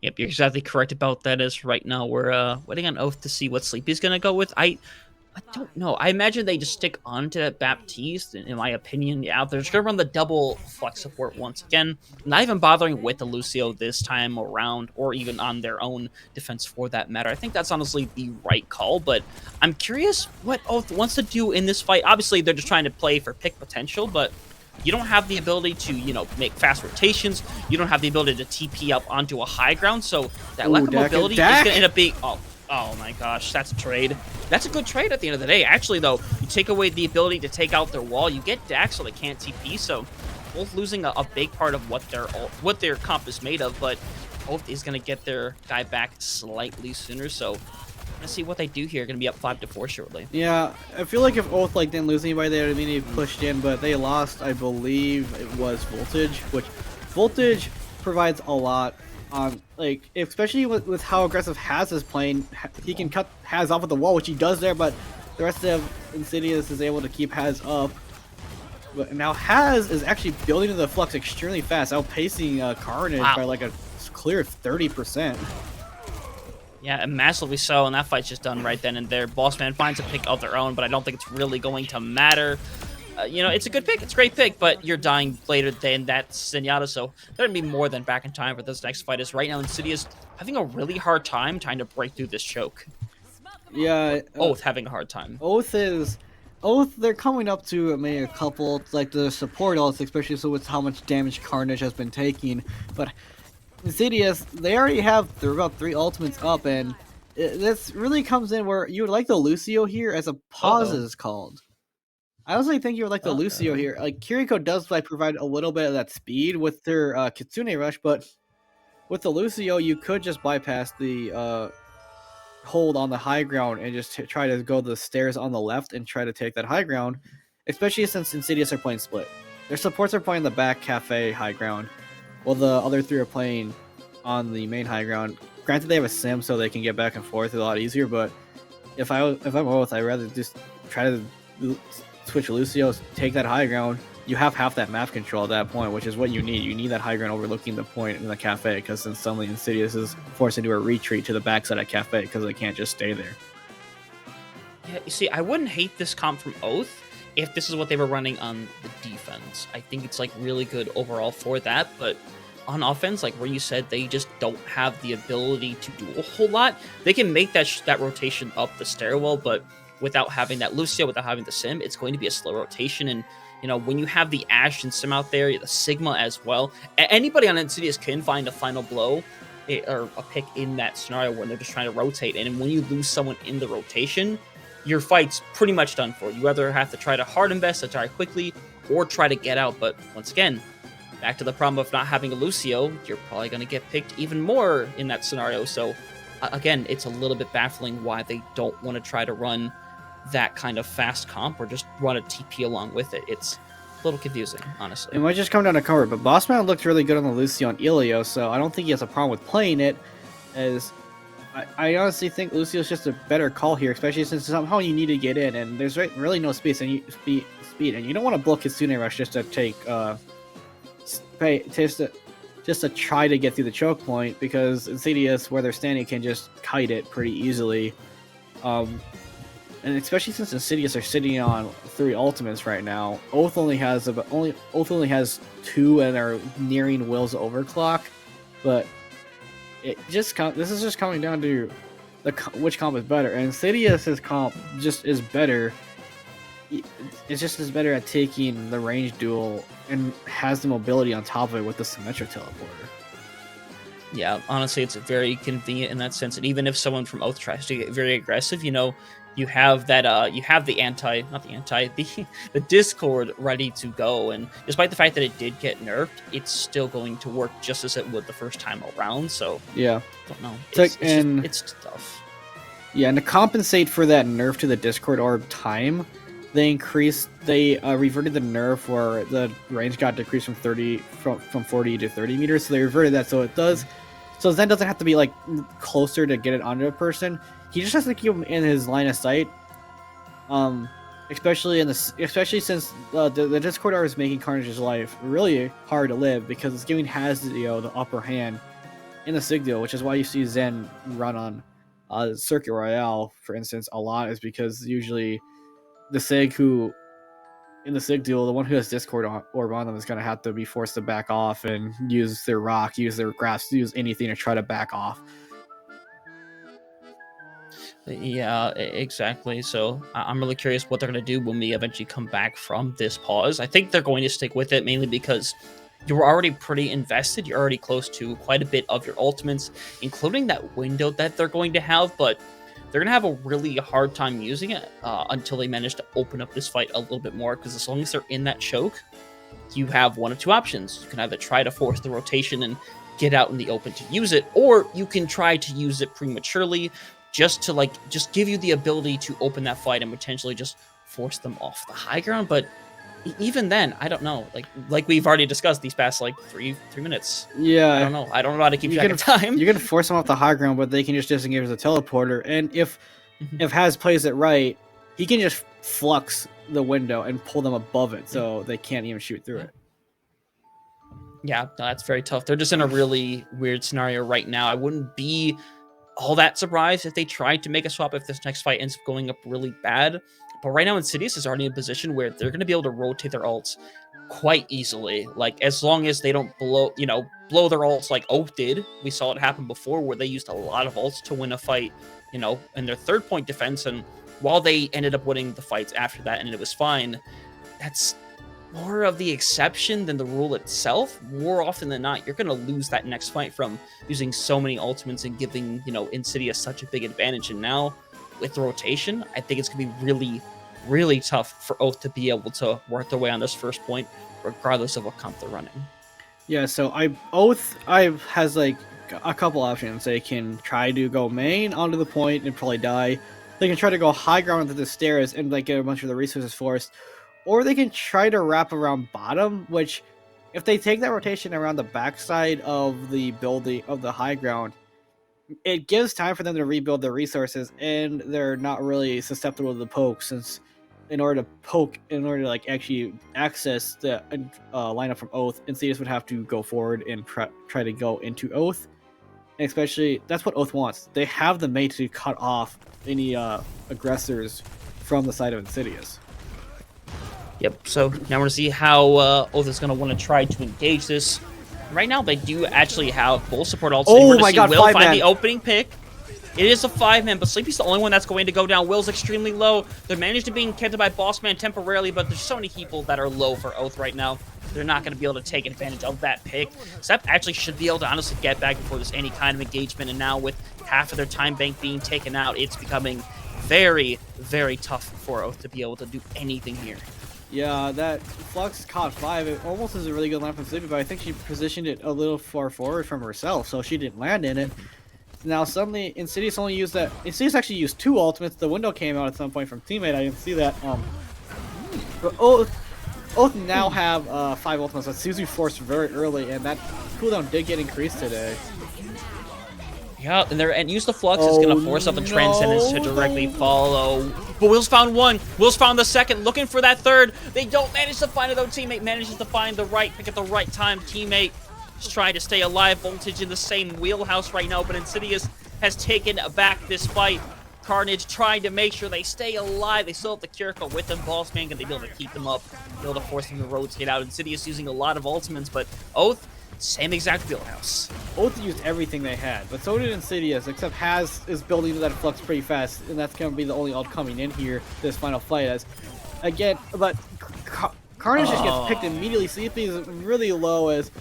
Yep, you're exactly correct about that. As right now we're waiting on Oath to see what Sleepy's gonna go with. I don't know. I imagine they just stick on to Baptiste, in my opinion. Yeah, they're just going to run the double flex support once again. Not even bothering with the Lucio this time around, or even on their own defense for that matter. I think that's honestly the right call, but I'm curious what Oath wants to do in this fight. Obviously, they're just trying to play for pick potential, but you don't have the ability to, make fast rotations. You don't have the ability to TP up onto a high ground, so that lack of mobility is going to end up being... Oh my gosh, that's a trade. That's a good trade at the end of the day. Actually, though, you take away the ability to take out their wall. You get Dax so they can't TP, so both losing a big part of what their comp is made of, but Oath is going to get their guy back slightly sooner, so let's see what they do here. Going to be up 5-4 shortly. Yeah, I feel like if Oath didn't lose anybody, they would have immediately pushed in, but they lost, I believe it was Voltage, which Voltage provides a lot. Especially with how aggressive Haz is playing, he can cut Haz off with the wall, which he does there, but the rest of Insidious is able to keep Haz up. But now Haz is actually building to the flux extremely fast, outpacing Carnage by like a clear 30%. Yeah, and massively so, and that fight's just done right then and there. Bossman finds a pick of their own, but I don't think it's really going to matter. It's a good pick. It's a great pick, but you're dying later than that Zenyatta, so they're going to be more than back in time for this next fight. Is right now Insidious having a really hard time trying to break through this choke. Yeah. Oath having a hard time. Oath, they're coming up to maybe a couple, like the support ults, especially so with how much damage Carnage has been taking. But Insidious, they're about 3 ultimates up, and this really comes in where you would like the Lucio here as a pause is called. I honestly think you would like the Lucio here. Like, Kiriko does provide a little bit of that speed with their Kitsune Rush, but with the Lucio, you could just bypass the hold on the high ground and just try to go the stairs on the left and try to take that high ground, especially since Insidious are playing split. Their supports are playing the back cafe high ground, while the other 3 are playing on the main high ground. Granted, they have a sim, so they can get back and forth a lot easier, but if I'm Oath, I'd rather just try to switch Lucio, take that high ground. You have half that map control at that point, which is what you need. You need that high ground overlooking the point in the cafe, because then suddenly Insidious is forced into a retreat to the backside of cafe because they can't just stay there. Yeah, you see, I wouldn't hate this comp from Oath if this is what they were running on the defense. I think it's really good overall for that, but on offense, where you said they just don't have the ability to do a whole lot. They can make that rotation up the stairwell, but without having that Lucio, without having the Sim, it's going to be a slow rotation. And, when you have the Ashe and Sim out there, the Sigma as well, anybody on Insidious can find a final blow or a pick in that scenario where they're just trying to rotate. And when you lose someone in the rotation, your fight's pretty much done for. You either have to try to hard invest to try quickly or try to get out. But once again, back to the problem of not having a Lucio, you're probably going to get picked even more in that scenario. So, again, it's a little bit baffling why they don't want to try to run that kind of fast comp or just run a TP along with it. It's a little confusing, honestly. It might just come down to cover, but Bossman looked really good on the Lucio and Ilio, so I don't think he has a problem with playing it, as I honestly think Lucio's just a better call here, especially since somehow you need to get in, and there's really no speed, and you don't want to block Kitsune Rush just to take just to try to get through the choke point, because Insidious, where they're standing, can just kite it pretty easily. And especially since Insidious are sitting on 3 ultimates right now, Oath only has 2 and are nearing Will's overclock. But this is just coming down to which comp is better. And Insidious's comp just is better. It's just as better at taking the range duel and has the mobility on top of it with the Symmetric Teleporter. Yeah, honestly, it's very convenient in that sense. And even if someone from Oath tries to get very aggressive, you have that you have the Discord ready to go, and despite the fact that it did get nerfed, it's still going to work just as it would the first time around. So yeah, I don't know. It's tough. Yeah, and to compensate for that nerf to the Discord orb time, they reverted the nerf where the range got decreased from 40 to 30 meters. So they reverted that, so Zen doesn't have to be like closer to get it onto a person. He just has to keep him in his line of sight. Especially since the Discord art is making Carnage's life really hard to live because it's giving Haz the upper hand in the Sig deal, which is why you see Zen run on Circuit Royale, for instance, a lot, is because usually the Sig in the Sig duel, the one who has Discord orb on them is going to have to be forced to back off and use their rock, use their grasp, use anything to try to back off. Yeah, exactly. So I'm really curious what they're going to do when we eventually come back from this pause. I think they're going to stick with it mainly because you were already pretty invested. You're already close to quite a bit of your ultimates, including that window that they're going to have, but they're going to have a really hard time using it until they manage to open up this fight a little bit more, because as long as they're in that choke, you have one of two options. You can either try to force the rotation and get out in the open to use it, or you can try to use it prematurely just to just give you the ability to open that fight and potentially just force them off the high ground. But even then, I don't know. Like we've already discussed these past three minutes. Yeah, I don't know how to keep track of time. You're gonna force them off the high ground, but they can just disengage the teleporter. And if Haz plays it right, he can just flux the window and pull them above it, so they can't even shoot through it. Yeah, no, that's very tough. They're just in a really weird scenario right now. I wouldn't be all that surprised if they tried to make a swap if this next fight ends up going up really bad. But right now, Insidious is already in a position where they're going to be able to rotate their ults quite easily. As long as they don't blow their ults like Oath did. We saw it happen before where they used a lot of ults to win a fight, in their third point defense. And while they ended up winning the fights after that and it was fine, that's more of the exception than the rule itself. More often than not, you're going to lose that next fight from using so many ultimates and giving, Insidious such a big advantage. And now, with the rotation, I think it's going to be really, really tough for Oath to be able to work their way on this first point, regardless of what comp they're running. Yeah, so Oath has a couple options. They can try to go main onto the point and probably die. They can try to go high ground into the stairs and get a bunch of the resources forced. Or they can try to wrap around bottom, which, if they take that rotation around the backside of the building of the high ground, it gives time for them to rebuild their resources, and they're not really susceptible to the poke, since in order to actually access the lineup from Oath, Insidious would have to go forward and try to go into Oath. And especially, that's what Oath wants. They have the mate to cut off any aggressors from the side of Insidious. Yep, so now we're going to see how Oath is going to want to try to engage this. Right now, they do actually have full support ults. Oh my god, Will find 5-man. the opening pick. It is a 5-man, but Sleepy's the only one that's going to go down. Will's extremely low. They're managed to being kept by Bossman temporarily, but there's so many people that are low for Oath right now. They're not going to be able to take advantage of that pick. Sep actually should be able to honestly get back before there's any kind of engagement, and now with half of their time bank being taken out, it's becoming very, very tough for Oath to be able to do anything here. Yeah, that Flux caught 5. It almost is a really good line from Sleepy, but I think she positioned it a little far forward from herself, so she didn't land in it. Now suddenly, Insidious only used that. Insidious actually used 2 ultimates. The window came out at some point from teammate. I didn't see that. But Oath now have 5 ultimates. That's Suzu forced very early, and that cooldown did get increased today. Yeah, and use the Flux is going to force up the Transcendence to directly follow. But Will's found one. Will's found the second, looking for that third. They don't manage to find it, though. Teammate manages to find the right pick at the right time. Teammate is trying to stay alive. Voltage in the same wheelhouse right now, but Insidious has taken back this fight. Carnage trying to make sure they stay alive. They still have the Kiriko with them. Bossman, can they be able to keep them up? Be able to force them to rotate out. Insidious using a lot of ultimates, but Oath, same exact wheelhouse. Oath used everything they had, but so did Insidious, except Haz is building that Flux pretty fast, and that's going to be the only ult coming in here this final fight. As again, but Carnage just gets picked immediately. Sleepy is really low, as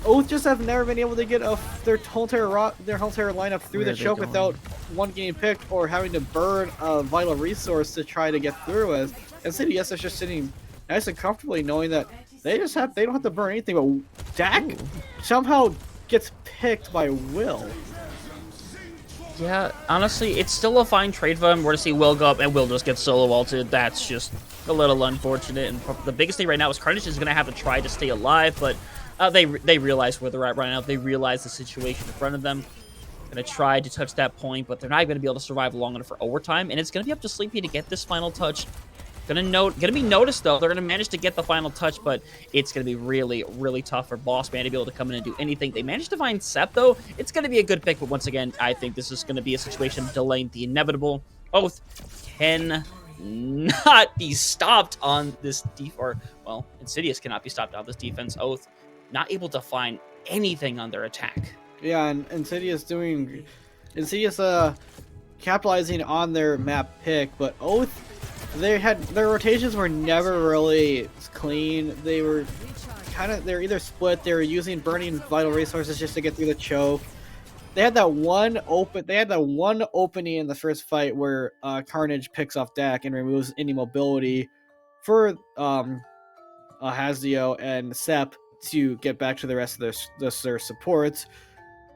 Oath just have never been able to get their whole entire lineup through the choke without one getting picked or having to burn a vital resource to try to get through. As Insidious is just sitting nice and comfortably, knowing that they don't have to burn anything. But Dak somehow gets picked by Will. Yeah, honestly, it's still a fine trade for him. We're to see Will go up, and Will just get solo ulted. That's just a little unfortunate. And the biggest thing right now is Carnage is going to have to try to stay alive, but they realize where they're at right now. They realize the situation in front of them. Going to try to touch that point, but they're not going to be able to survive long enough for overtime, and it's going to be up to Sleepy to get this final touch. Gonna be noticed though. They're gonna manage to get the final touch, but it's gonna be really, really tough for Boss Man to be able to come in and do anything. They managed to find Sep though. It's gonna be a good pick, but once again, I think this is gonna be a situation delaying the inevitable. Oath can not be stopped on this well, Insidious cannot be stopped on this defense. Oath not able to find anything on their attack. Yeah, and Insidious capitalizing on their map pick, but Oath, their rotations were never really clean. They're either split, they were using burning vital resources just to get through the choke. They had that one opening in the first fight where Carnage picks off Dak and removes any mobility for Hazio and Sep to get back to the rest of their supports.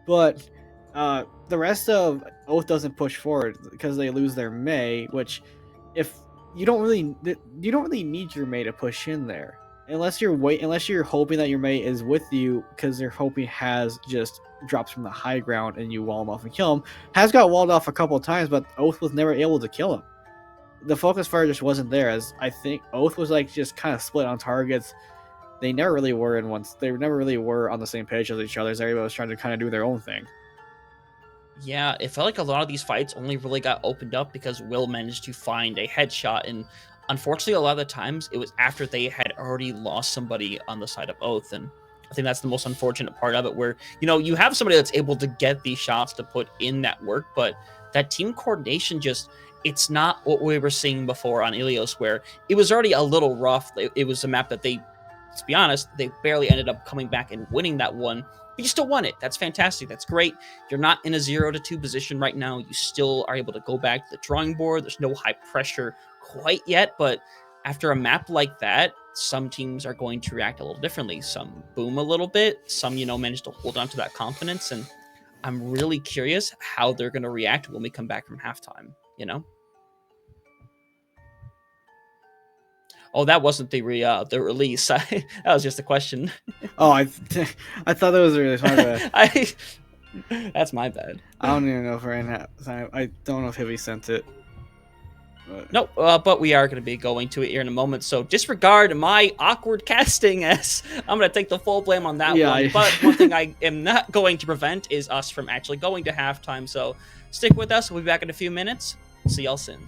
But the rest of Oath doesn't push forward because they lose their Mei, which if you don't really need your Mei to push in there unless you're hoping that your Mei is with you because they're hoping Haz just drops from the high ground and you wall him off and kill him. Haz got walled off a couple of times, but Oath was never able to kill him. The focus fire just wasn't there, as I think Oath was like just kind of split on targets. They never really were on the same page as each other. Everybody was trying to kind of do their own thing. Yeah, it felt like a lot of these fights only really got opened up because Will managed to find a headshot, and unfortunately a lot of the times it was after they had already lost somebody on the side of Oath, and I think that's the most unfortunate part of it, where, you know, you have somebody that's able to get these shots to put in that work, but that team coordination just, it's not what we were seeing before on Ilios, where it was already a little rough. It was a map that they, to be honest, they barely ended up coming back and winning that one. But you still won it. That's fantastic. That's great. You're not in a 0-2 position right now. You still are able to go back to the drawing board. There's no high pressure quite yet, but after a map like that, some teams are going to react a little differently. Some boom a little bit. Some, you know, manage to hold on to that confidence, and I'm really curious how they're going to react when we come back from halftime, you know? Oh, that wasn't the release. That was just a question. Oh, I thought that was a release. My bad. That's my bad. I don't even know if right now. I don't know if Hippy sent it. But... No, but we are going to be going to it here in a moment. So disregard my awkward casting, as I'm going to take the full blame on that one. But one thing I am not going to prevent is us from actually going to halftime. So stick with us. We'll be back in a few minutes. See y'all soon.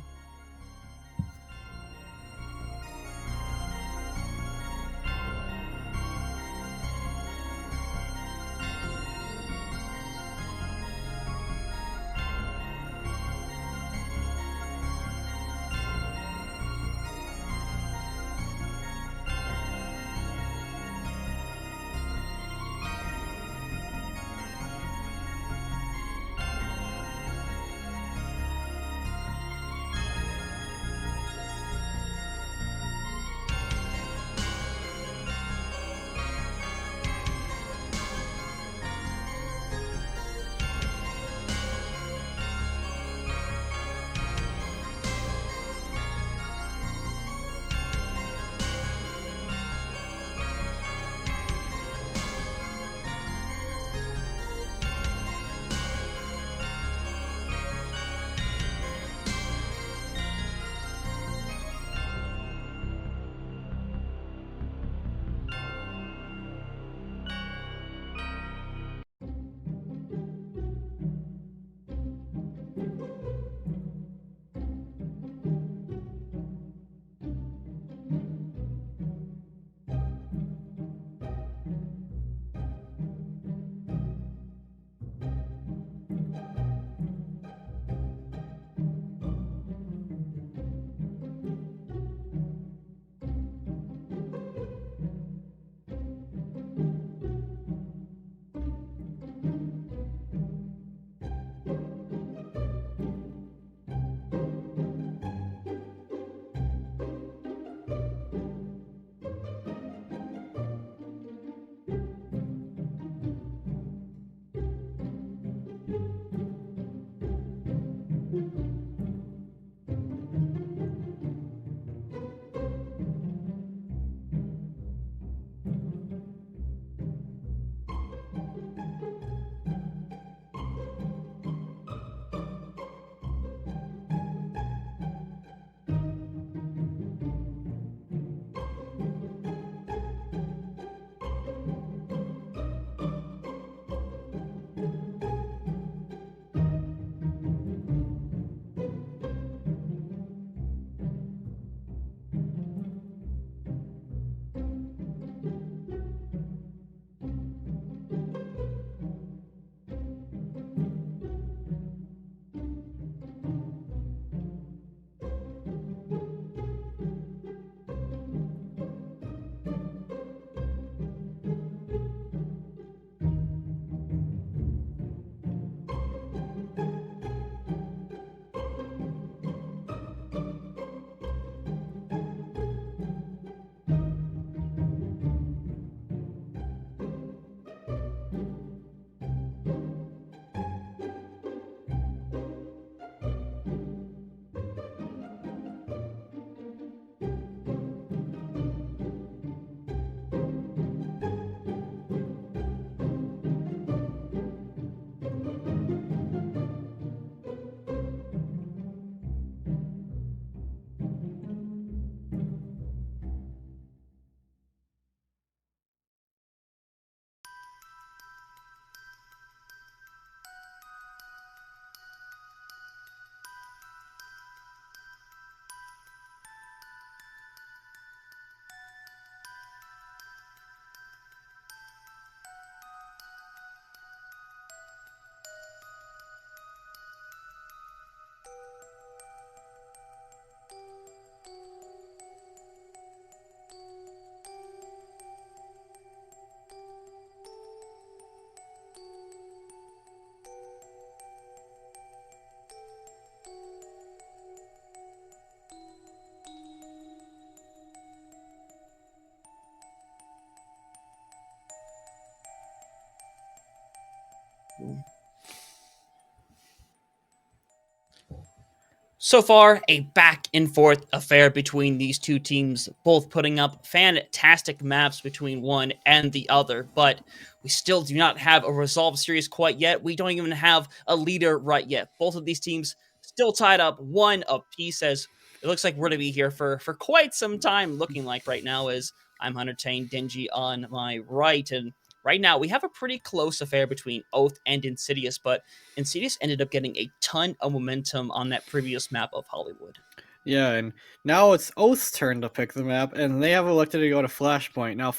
So far, a back and forth affair between these two teams, both putting up fantastic maps between one and the other, but we still do not have a resolved series quite yet. We don't even have a leader right yet. Both of these teams still tied up one apiece, as it looks like we're going to be here for quite some time, looking like right now, as I'm Huntertain, Denji on my right, and right now we have a pretty close affair between Oath and Insidious, but Insidious ended up getting a ton of momentum on that previous map of Hollywood. Yeah, and now it's Oath's turn to pick the map, and they have elected to go to Flashpoint. Now,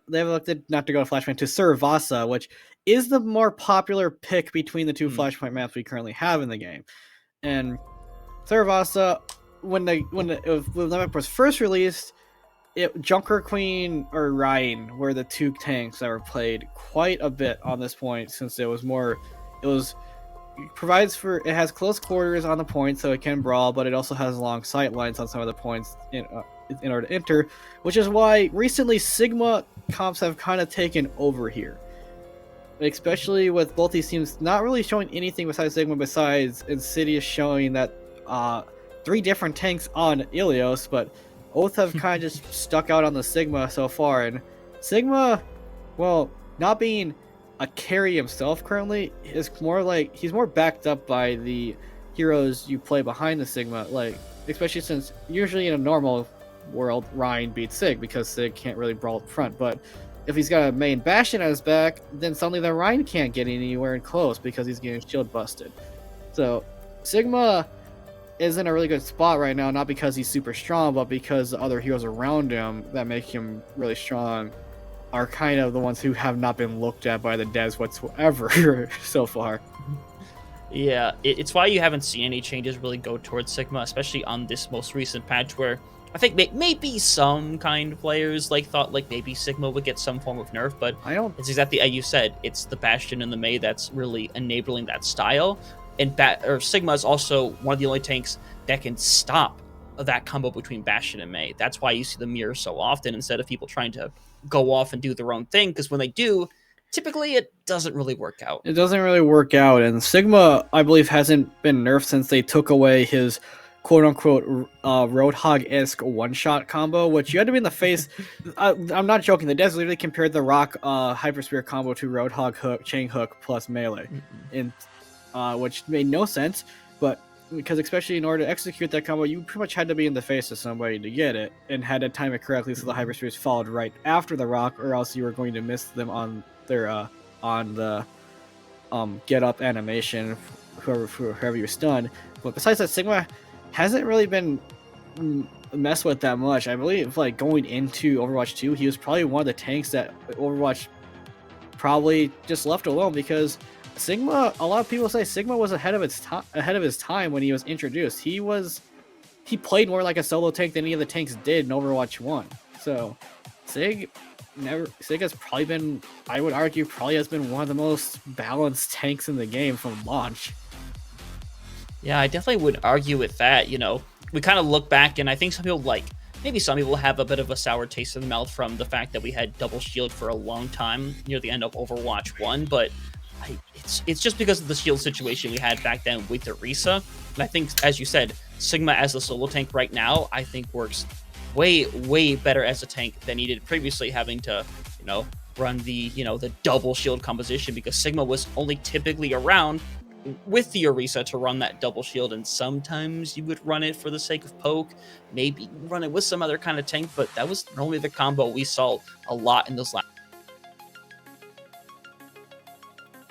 they have elected not to go to Flashpoint, to Saravasa, which is the more popular pick between the two Flashpoint maps we currently have in the game. And Saravasa, when the map was first released, Junker Queen or Ryan were the two tanks that were played quite a bit on this point, since it has close quarters on the point, so it can brawl, but it also has long sight lines on some of the points in order to enter, which is why recently Sigma comps have kind of taken over here, especially with both these teams not really showing anything besides Sigma, besides Insidious showing that 3 different tanks on Ilios, but Oath have kind of just stuck out on the Sigma so far, and Sigma, well, not being a carry himself currently, is more like he's more backed up by the heroes you play behind the Sigma, like especially since usually in a normal world Ryan beats Sig because Sig can't really brawl up front, but if he's got a main Bastion at his back, then suddenly the Ryan can't get anywhere close because he's getting shield busted. So Sigma is in a really good spot right now, not because he's super strong, but because the other heroes around him that make him really strong are kind of the ones who have not been looked at by the devs whatsoever so far. Yeah, it's why you haven't seen any changes really go towards Sigma, especially on this most recent patch, where I think maybe some kind of players thought maybe Sigma would get some form of nerf, but it's exactly as you said. It's the Bastion and the Mei that's really enabling that style, and Sigma is also one of the only tanks that can stop that combo between Bastion and Mei. That's why you see the mirror so often instead of people trying to go off and do their own thing, because when they do, typically it doesn't really work out. It doesn't really work out, and Sigma, I believe, hasn't been nerfed since they took away his quote-unquote Roadhog-esque one-shot combo, which you had to be in the face. I'm not joking, the devs literally compared the Rock Hyperspear combo to Roadhog hook, chain hook plus melee, which made no sense, but because especially in order to execute that combo, you pretty much had to be in the face of somebody to get it, and had to time it correctly so the Hyperspears followed right after the Rock, or else you were going to miss them on their on the get up animation, whoever you stun. But besides that, Sigma hasn't really been messed with that much. I believe going into Overwatch 2, he was probably one of the tanks that Overwatch probably just left alone, because Sigma, a lot of people say Sigma was ahead of his time when he was introduced. He played more like a solo tank than any of the tanks did in Overwatch 1. So Sig has probably been, I would argue, has been one of the most balanced tanks in the game from launch. Yeah, I definitely would argue with that. We kind of look back, and I think some people have a bit of a sour taste in the mouth from the fact that we had double shield for a long time near the end of Overwatch 1, but it's just because of the shield situation we had back then with the Risa. And I think, as you said, Sigma as a solo tank right now, I think works way better as a tank than he did previously, having to, run the double shield composition, because Sigma was only typically around with the Orisa to run that double shield, and sometimes you would run it for the sake of poke, maybe run it with some other kind of tank, but that was normally the combo we saw a lot in those last.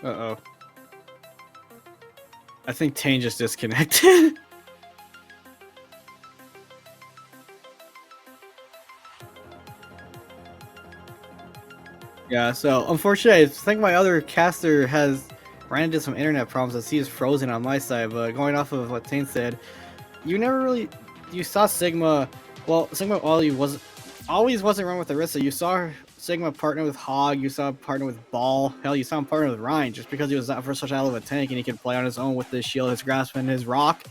Uh-oh. I think Tane just disconnected. Yeah, so unfortunately, I think my other caster has ran into some internet problems as he is frozen on my side, but going off of what Tane said, you saw Sigma, well, Sigma always wasn't run with Orisa. You saw Sigma partner with Hog, you saw him partner with Ball, hell, you saw him partner with Ryan, just because he was that versatile of a tank, and he could play on his own with his shield, his grasp, and his rock,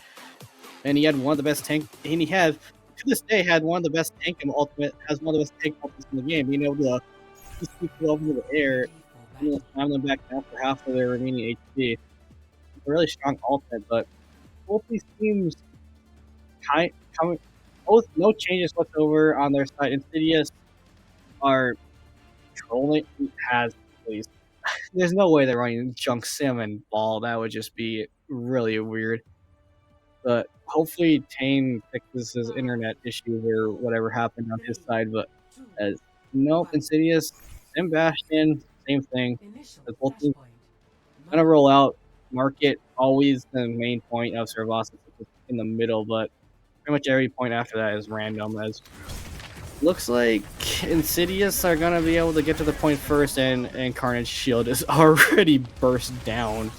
and he had one of the best tank, and he had, to this day, has one of the best tank ultimates in the game, being able to sweep it over the air Slam them back down for half of their remaining HP. It's a really strong ultimate, but both these teams coming both no changes whatsoever on their side. Insidious are trolling has please. There's no way they're running Junk Sim and Ball. That would just be really weird. But hopefully Tane fixes his internet issues or whatever happened on his side. But as nope, Insidious and Bastion, same thing. As both teams gonna roll out. Market always the main point of Cervasa in the middle, but pretty much every point after that is random. As looks like Insidious are gonna be able to get to the point first, and Carnage Shield is already burst down.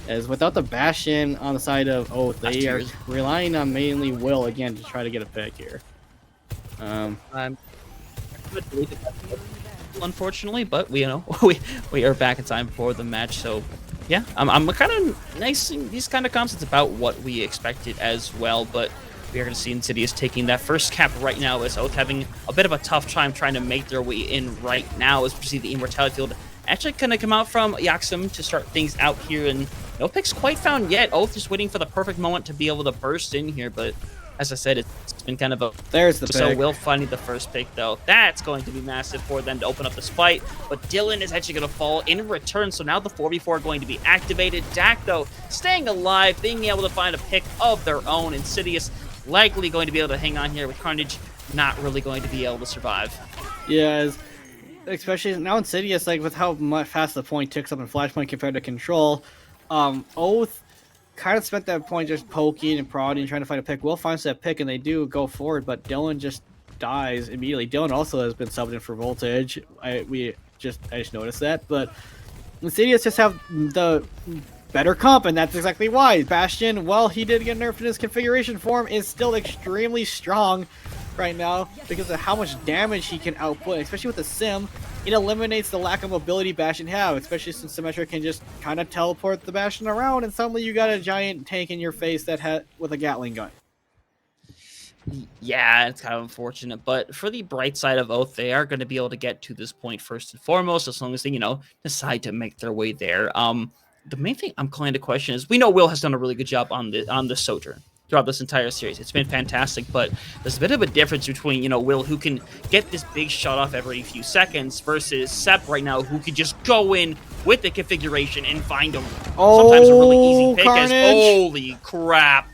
As without the Bastion on the side of Oath, they are relying on mainly Will again to try to get a pick here. I'm unfortunately, but we we are back in time before the match, so yeah, I'm kind of nice. These kind of comps, it's about what we expected as well, but we are going to see Insidious taking that first cap right now, as Oath having a bit of a tough time trying to make their way in right now, as we see the Immortality Field actually going to come out from Yaxim to start things out here, and no picks quite found yet. Oath just waiting for the perfect moment to be able to burst in here, but as I said, it's been kind of a... There's the pick. So Will finding the first pick, though. That's going to be massive for them to open up this fight, but Dylan is actually going to fall in return, so now the 4v4 are going to be activated. Dak, though, staying alive, being able to find a pick of their own. Insidious likely going to be able to hang on here, with Carnage not really going to be able to survive. Yeah, especially now Insidious, like with how much fast the point ticks up in Flashpoint compared to Control, Oath kind of spent that point just poking and prodding, trying to find a pick. Will finds that pick, and they do go forward, but Dylan just dies immediately. Dylan also has been subbed in for Voltage. I just noticed that, but Insidious just have the better comp, and that's exactly why. Bastion, while he did get nerfed in his configuration form, is still extremely strong right now because of how much damage he can output, especially with the Sim. It eliminates the lack of mobility Bastion have, especially since Symmetra can just kind of teleport the Bastion around, and suddenly you got a giant tank in your face that with a Gatling gun. Yeah, it's kind of unfortunate, but for the bright side of Oath, they are going to be able to get to this point first and foremost, as long as they, decide to make their way there. The main thing I'm calling into question is, we know Will has done a really good job on the Sojourn throughout this entire series. It's been fantastic, but there's a bit of a difference between, Will, who can get this big shot off every few seconds, versus Sep right now, who can just go in with the configuration and find sometimes a really easy pick. As, holy crap.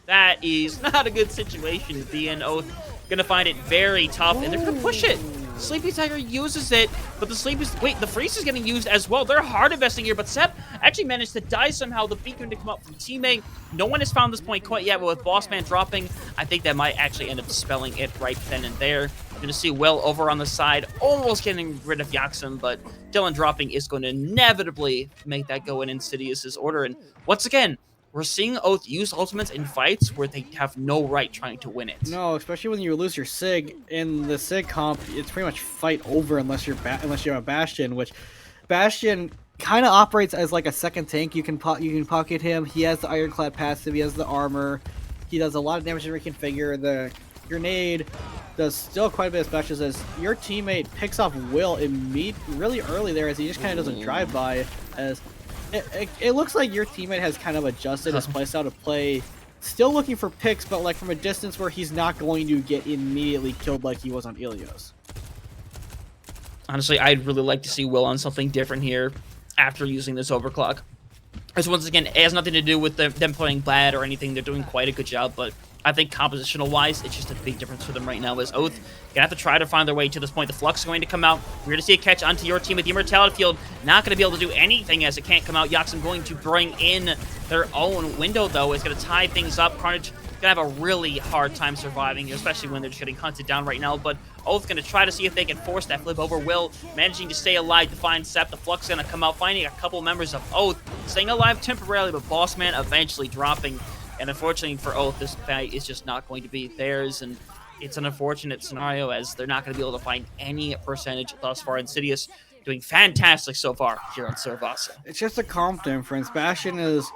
That is not a good situation to be in. Oath gonna find it very tough, and they're gonna push it. Sleepy Tiger uses it, but the freeze is getting used as well. They're hard investing here, but Sep actually managed to die somehow. The beacon to come up from teammate. No one has found this point quite yet, but with Bossman dropping, I think that might actually end up dispelling it right then and there. You're gonna see Will over on the side, almost getting rid of Yaxim, but Dylan dropping is going to inevitably make that go in Insidious's order. And once again, we're seeing Oath use ultimates in fights where they have no right trying to win it. No, especially when you lose your Sig. In the Sig comp, it's pretty much fight over unless you're a Bastion, which Bastion kind of operates as like a second tank. You can pocket him. He has the Ironclad passive. He has the armor. He does a lot of damage to reconfigure. The grenade does still quite a bit of specials, as your teammate picks off Will really early there, as he just kind of doesn't drive by. As it looks like your teammate has kind of adjusted his playstyle to play, still looking for picks, but like from a distance where he's not going to get immediately killed like he was on Ilios. Honestly, I'd really like to see Will on something different here after using this overclock. As once again, it has nothing to do with them playing bad or anything. They're doing quite a good job, but I think compositional-wise, it's just a big difference for them right now. As Oath gonna have to try to find their way to this point. The Flux is going to come out. We're gonna see a catch onto your team with the Immortality Field. Not gonna be able to do anything as it can't come out. Yaxim going to bring in their own window, though. It's gonna tie things up. Carnage gonna have a really hard time surviving, especially when they're just getting hunted down right now. But Oath gonna try to see if they can force that flip over. Will managing to stay alive to find Sep. The Flux gonna come out, finding a couple members of Oath, staying alive temporarily, but Bossman eventually dropping. And unfortunately for Oath, this fight is just not going to be theirs, and it's an unfortunate scenario as they're not going to be able to find any percentage thus far. Insidious doing fantastic so far here on Cervasa. It's just a comp difference. Bastion is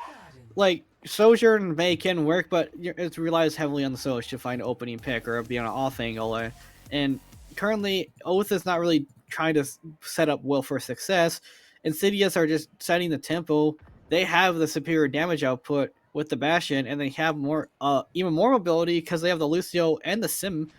like Sojourn and May can work, but it relies heavily on the Soch to find an opening pick or be on an off angle. And currently, Oath is not really trying to set up Will for success. Insidious are just setting the tempo. They have the superior damage output with the Bastion, and they have more, even more mobility because they have the Lucio and the Sim.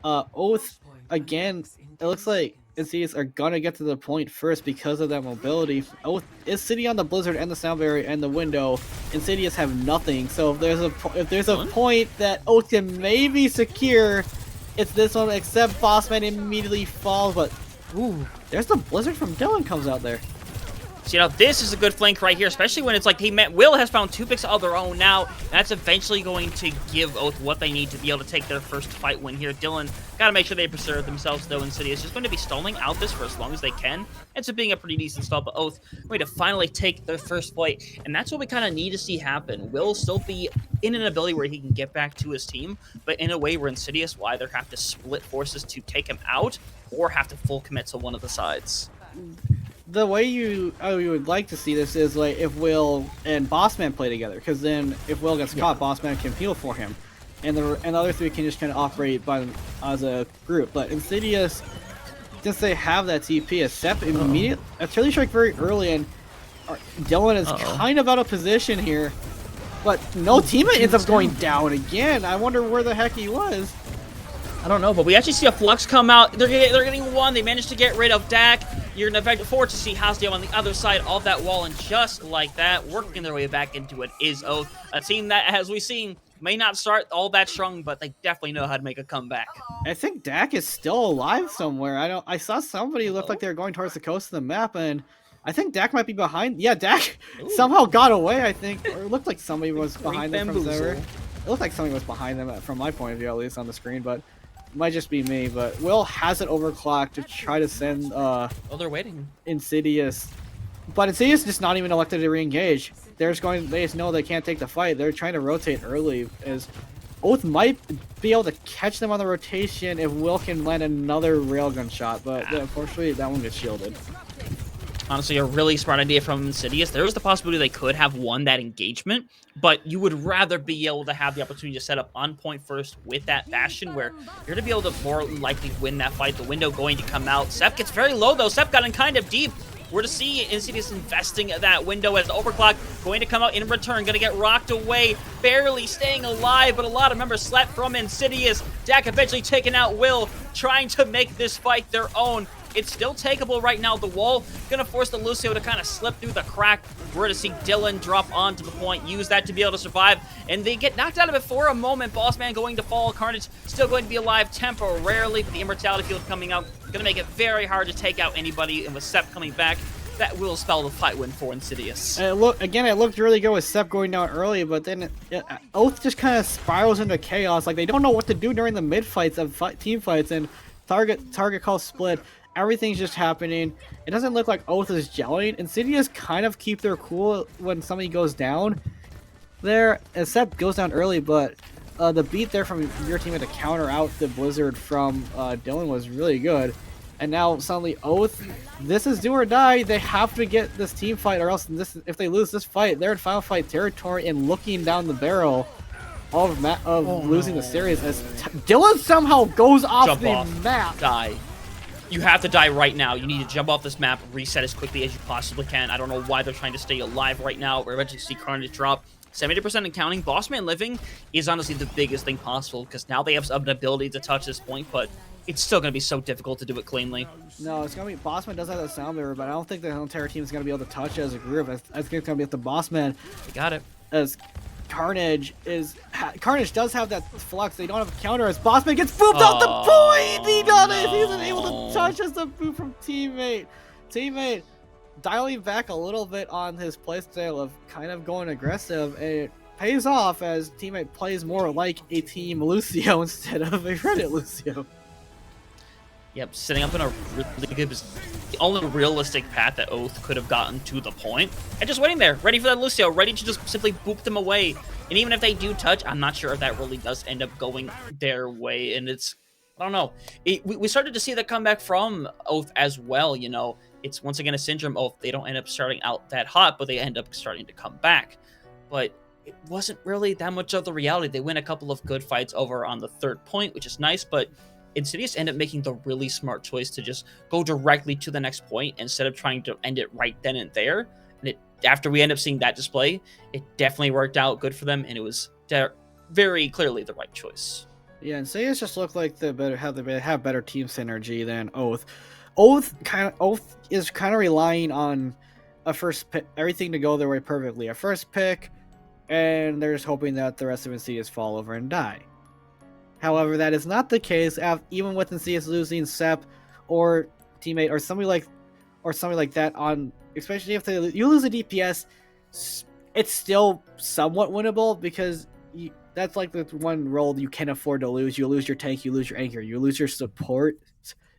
Oath, again, it looks like Insidious are gonna get to the point first because of that mobility. Oath is sitting on the Blizzard and the Sound Barrier and the window. Insidious have nothing, so if there's a point that Oath can maybe secure, it's this one. Except Bossman immediately falls, but ooh, there's the Blizzard from Dylan comes out there. So, you know, this is a good flank right here, especially when it's like Will has found 2 picks of their own now. That's eventually going to give Oath what they need to be able to take their first fight win here. Dylan got to make sure they preserve themselves, though. Insidious is just going to be stalling out this for as long as they can. Ends up being a pretty decent stall, but Oath going to finally take their first fight, and that's what we kind of need to see happen. Will still be in an ability where he can get back to his team, but in a way where Insidious will either have to split forces to take him out or have to full commit to one of the sides. The way you would like to see this is like if Will and Bossman play together, because then if Will gets caught, Bossman can heal for him, and the other three can just kind of operate as a group. But Insidious, since they have that TP, accept immediately a Chili Strike very early, and Dylan is kind of out of position here. But no teammate ends up going down again. I wonder where the heck he was. I don't know, but we actually see a Flux come out. They're getting one. They managed to get rid of Dak. You're going to forward to see Hasdale on the other side of that wall, and just like that, working their way back into it is Oath. A team that, as we've seen, may not start all that strong, but they definitely know how to make a comeback. I think Dak is still alive somewhere. I saw somebody look like they were going towards the coast of the map, and I think Dak might be behind. Yeah, Dak somehow got away, I think. Or it looked like somebody was behind them from there. It looked like somebody was behind them from my point of view, at least on the screen, but it might just be me. But Will has it overclocked to try to send they're waiting. Insidious. But Insidious is just not even elected to re-engage. They just know they can't take the fight. They're trying to rotate early, as Oath might be able to catch them on the rotation if Will can land another railgun shot, but unfortunately that one gets shielded. Honestly, a really smart idea from Insidious. There was the possibility they could have won that engagement, but you would rather be able to have the opportunity to set up on point first with that Bastion, where you're going to be able to more likely win that fight. The window going to come out. Sep gets very low, though. Sep got in kind of deep. We're to see Insidious investing that window as the overclock going to come out in return. Going to get rocked away, barely staying alive, but a lot of members slept from Insidious. Dak eventually taking out Will, trying to make this fight their own. It's still takeable right now. The wall gonna force the Lucio to kind of slip through the crack. We're to see Dylan drop onto the point, use that to be able to survive, and they get knocked out of it for a moment. Bossman going to fall. Carnage still going to be alive temporarily, but the immortality field coming out gonna make it very hard to take out anybody. And with Sep coming back, that will spell the fight win for Insidious. And it looked really good with Sep going down early, but then Oath just kind of spirals into chaos. Like they don't know what to do during the mid fights of team fights, and target call split. Everything's just happening. It doesn't look like Oath is gelling. Insidious kind of keep their cool when somebody goes down there. Except goes down early, but the beat there from your team to counter out the Blizzard from Dylan was really good. And now suddenly Oath, this is do or die. They have to get this team fight, or else if they lose this fight, they're in final fight territory and looking down the barrel of losing the series. As Dylan somehow goes off the map. Die. You have to die right now. You need to jump off this map, reset as quickly as you possibly can. I don't know why they're trying to stay alive right now. We're eventually see Carnage drop. 70% and counting. Bossman living is honestly the biggest thing possible, because now they have an ability to touch this point, but it's still going to be so difficult to do it cleanly. No, it's going to be... Bossman does have that sound barrier, but I don't think the entire team is going to be able to touch it as a group. I think it's going to be up to Bossman. They got it. As Carnage does have that flux. They don't have a counter as Bossman gets booped off the point. He done it. He wasn't able to touch as the boop from teammate. Teammate dialing back a little bit on his playstyle of kind of going aggressive, and it pays off as teammate plays more like a team Lucio instead of a Reddit Lucio. Yep, setting up in a really good position. The only realistic path that Oath could have gotten to the point. And just waiting there, ready for that Lucio, ready to just simply boop them away. And even if they do touch, I'm not sure if that really does end up going their way. And it's, I don't know. We started to see the comeback from Oath as well, you know. It's once again a syndrome of they don't end up starting out that hot, but they end up starting to come back. But it wasn't really that much of the reality. They win a couple of good fights over on the third point, which is nice, but Insidious ended up making the really smart choice to just go directly to the next point instead of trying to end it right then and there. And after we end up seeing that display, it definitely worked out good for them, and it was very clearly the right choice. Yeah, and Sayas just look like have better team synergy than Oath. Oath is kind of relying on a first pick, everything to go their way perfectly. A first pick, and they're just hoping that the rest of Insidious fall over and die. However, that is not the case. Even with Insidious losing Sep or teammate or somebody like that on, especially if you lose a DPS, it's still somewhat winnable because that's like the one role you can afford to lose. You lose your tank, you lose your anchor, you lose your support,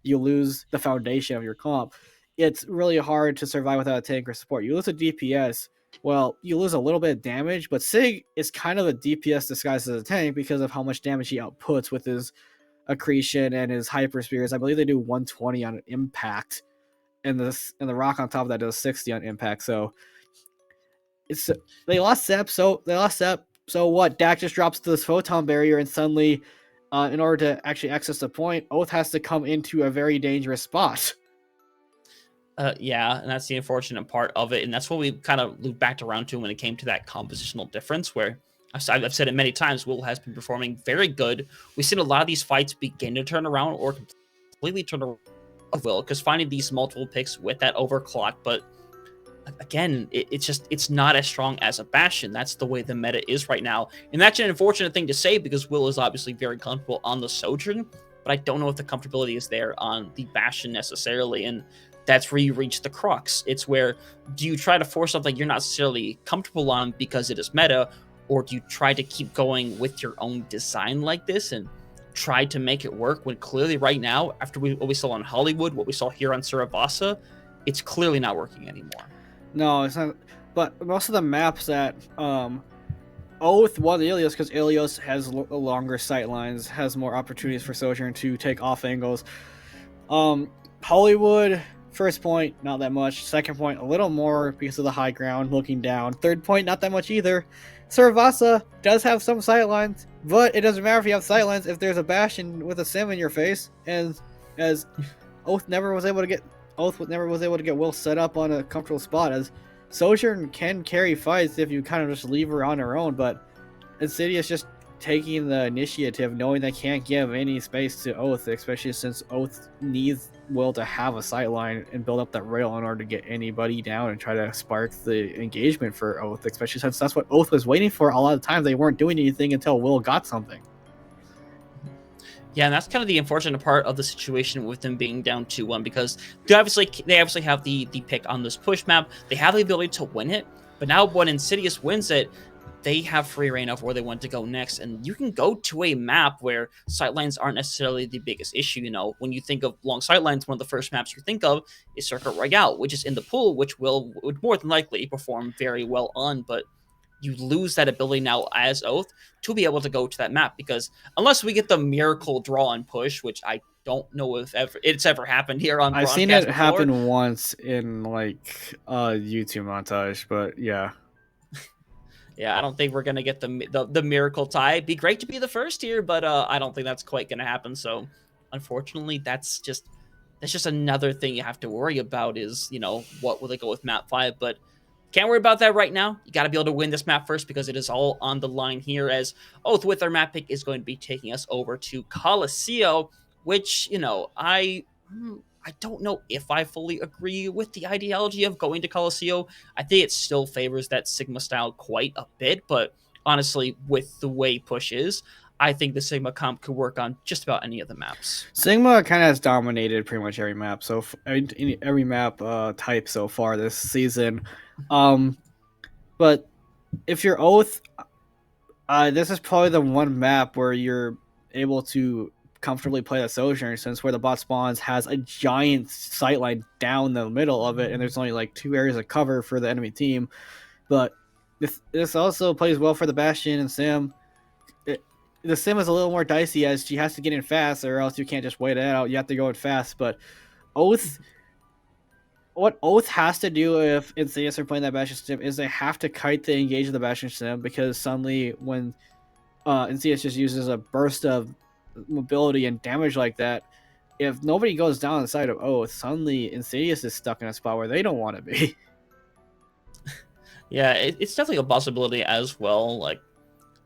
you lose the foundation of your comp. It's really hard to survive without a tank or support. You lose a DPS, well, you lose a little bit of damage, but Sig is kind of a DPS disguised as a tank because of how much damage he outputs with his accretion and his hyper spears. I believe they do 120 on impact, and the rock on top of that does 60 on impact. So they lost Sep. So what? Dak just drops to this photon barrier, and suddenly, in order to actually access the point, Oath has to come into a very dangerous spot. Yeah, and that's the unfortunate part of it, and that's what we kind of looped back around to when it came to that compositional difference, where I've said it many times, Will has been performing very good. We've seen a lot of these fights begin to turn around or completely turn around Will, because finding these multiple picks with that overclock, but again, it's not as strong as a Bastion. That's the way the meta is right now, and that's an unfortunate thing to say because Will is obviously very comfortable on the Sojourn, but I don't know if the comfortability is there on the Bastion necessarily, and that's where you reach the crux. It's where, do you try to force something you're not necessarily comfortable on because it is meta, or do you try to keep going with your own design like this and try to make it work when clearly right now, after what we saw on Hollywood, what we saw here on Surabasa, it's clearly not working anymore. No, it's not. But most of the maps that Oath won Ilios because Ilios has longer sight lines, has more opportunities for Sojourn to take off angles. Hollywood, first point, not that much. Second point, a little more because of the high ground, looking down. Third point, not that much either. Survasa does have some sightlines, but it doesn't matter if you have sightlines if there's a Bastion with a sim in your face. And as Oath never was able to get Will set up on a comfortable spot, as Sojourn can carry fights if you kind of just leave her on her own, but Insidious just taking the initiative, knowing they can't give any space to Oath, especially since Oath needs Will to have a sightline and build up that rail in order to get anybody down and try to spark the engagement for Oath, especially since that's what Oath was waiting for. A lot of times they weren't doing anything until Will got something. Yeah, and that's kind of the unfortunate part of the situation with them being down 2-1, because they obviously have the pick on this push map. They have the ability to win it, but now when Insidious wins it, they have free reign of where they want to go next, and you can go to a map where sightlines aren't necessarily the biggest issue. You know, when you think of long sightlines, one of the first maps you think of is Circuit Royale, which is in the pool, which would more than likely perform very well on, but you lose that ability now as Oath to be able to go to that map, because unless we get the miracle draw and push, which I don't know if it's ever happened here on I've broadcast seen it before. happen once in like a YouTube montage, but yeah. Yeah, I don't think we're gonna get the miracle tie. It'd be great to be the first here, but I don't think that's quite gonna happen. So, unfortunately, that's just another thing you have to worry about. Is, you know, what will they go with map 5? But can't worry about that right now. You got to be able to win this map first, because it is all on the line here, as Oath with their map pick is going to be taking us over to Colosseo, which, you know, I don't know if I fully agree with the ideology of going to Colosseo. I think it still favors that Sigma style quite a bit, but honestly, with the way push is, I think the Sigma comp could work on just about any of the maps. Sigma kind of has dominated pretty much every map, so every map type so far this season. But if you're Oath, this is probably the one map where you're able to comfortably play the Sojourn, since where the bot spawns has a giant sightline down the middle of it, and there's only like 2 areas of cover for the enemy team. But this also plays well for the Bastion and Sim. The Sim is a little more dicey, as she has to get in fast, or else you can't just wait it out. You have to go in fast. But what Oath has to do if Insidious are playing that Bastion Sim is they have to kite to engage the Bastion Sim, because suddenly when Insidious just uses a burst of mobility and damage like that, if nobody goes down on the side of Oath, suddenly Insidious is stuck in a spot where they don't want to be. Yeah, it's definitely a possibility as well. Like,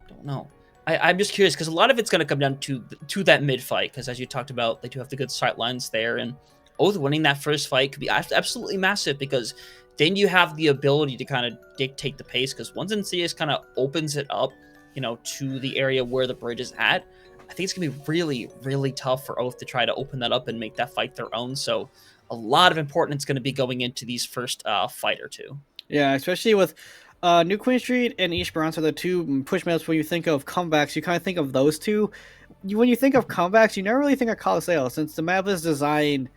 I don't know. I'm just curious because a lot of it's going to come down to that mid fight. Because as you talked about, they do have the good sight lines there, and Oath winning that first fight could be absolutely massive because then you have the ability to kind of dictate the pace. Because once Insidious kind of opens it up, to the area where the bridge is at, I think it's going to be really, really tough for Oath to try to open that up and make that fight their own. So a lot of importance going to be going into these first fight or two. Yeah, especially with New Queen Street and East Bronx are the two push maps when you think of comebacks. You kind of think of those two. When you think of comebacks, you never really think of Coliseo since the map is designed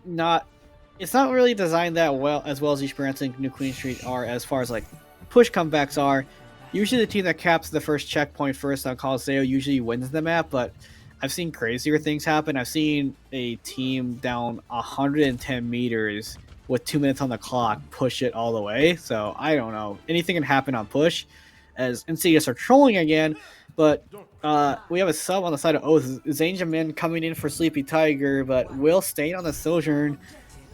it's not really designed that well as East Bronx and New Queen Street are as far as like push comebacks are. Usually the team that caps the first checkpoint first on Coliseo usually wins the map, but I've seen crazier things happen. I've seen a team down 110 meters with 2 minutes on the clock push it all the way. So I don't know. Anything can happen on push as Insidious are trolling again. But we have a sub on the side of Oath. Zanjamin coming in for Sleepy Tiger, but Will staying on the Sojourn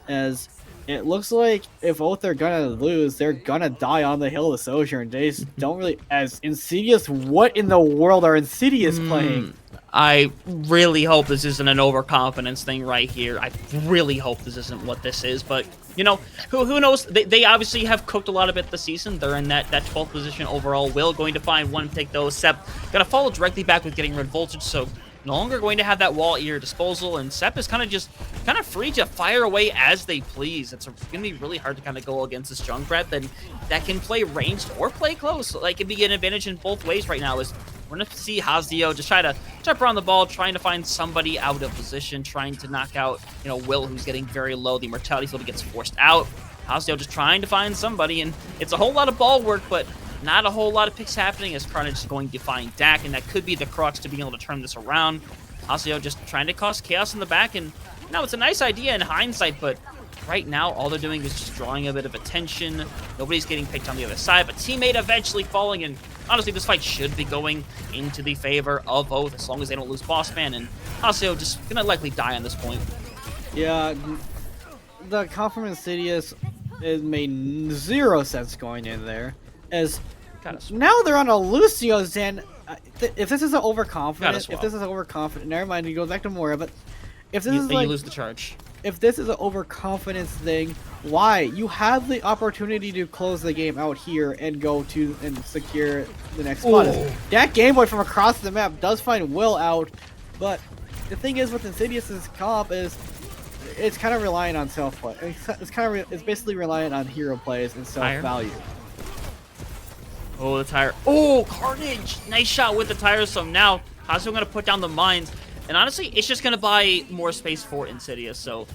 as it looks like if Oath are gonna lose, they're gonna die on the hill of Sojourn. They just don't really... As Insidious, what in the world are Insidious playing? I really hope this isn't an overconfidence thing right here. I really hope this isn't what this is, but, who knows? They obviously have cooked a lot of it this season. They're in that 12th position overall. Will going to find one pick, though. Sep going to follow directly back with getting red voltage, so no longer going to have that wall at your disposal, and Sep is kind of free to fire away as they please. It's going to be really hard to kind of go against this Junkrat that can play ranged or play close. Like, it can be an advantage in both ways right now. We're going to see Hazio just try to jump around the ball, trying to find somebody out of position, trying to knock out, Will, who's getting very low. The immortality field gets forced out. Hazio just trying to find somebody, and it's a whole lot of ball work, but not a whole lot of picks happening as Carnage is going to find Dak, and that could be the crux to being able to turn this around. Hazio just trying to cause chaos in the back, and it's a nice idea in hindsight, but right now all they're doing is just drawing a bit of attention. Nobody's getting picked on the other side, but teammate eventually falling, and honestly, this fight should be going into the favor of Oath as long as they don't lose Boss Man, and Hazio just gonna likely die on this point. Yeah, the call from Insidious, it made zero sense going in there. As now they're on a Lucio Zen. If this is an overconfident, never mind. You go back to Mora, but if this is like, you lose the charge. If this is an overconfidence thing, why? You have the opportunity to close the game out here and go to and secure the next spot. That Game Boy from across the map does find Will out, but the thing is with Insidious's comp is it's kind of relying on self-play. It's basically reliant on hero plays and self-value. Oh, the tire. Oh, Carnage! Nice shot with the tire. So now Hazio going to put down the mines. And honestly, it's just going to buy more space for Insidious. So,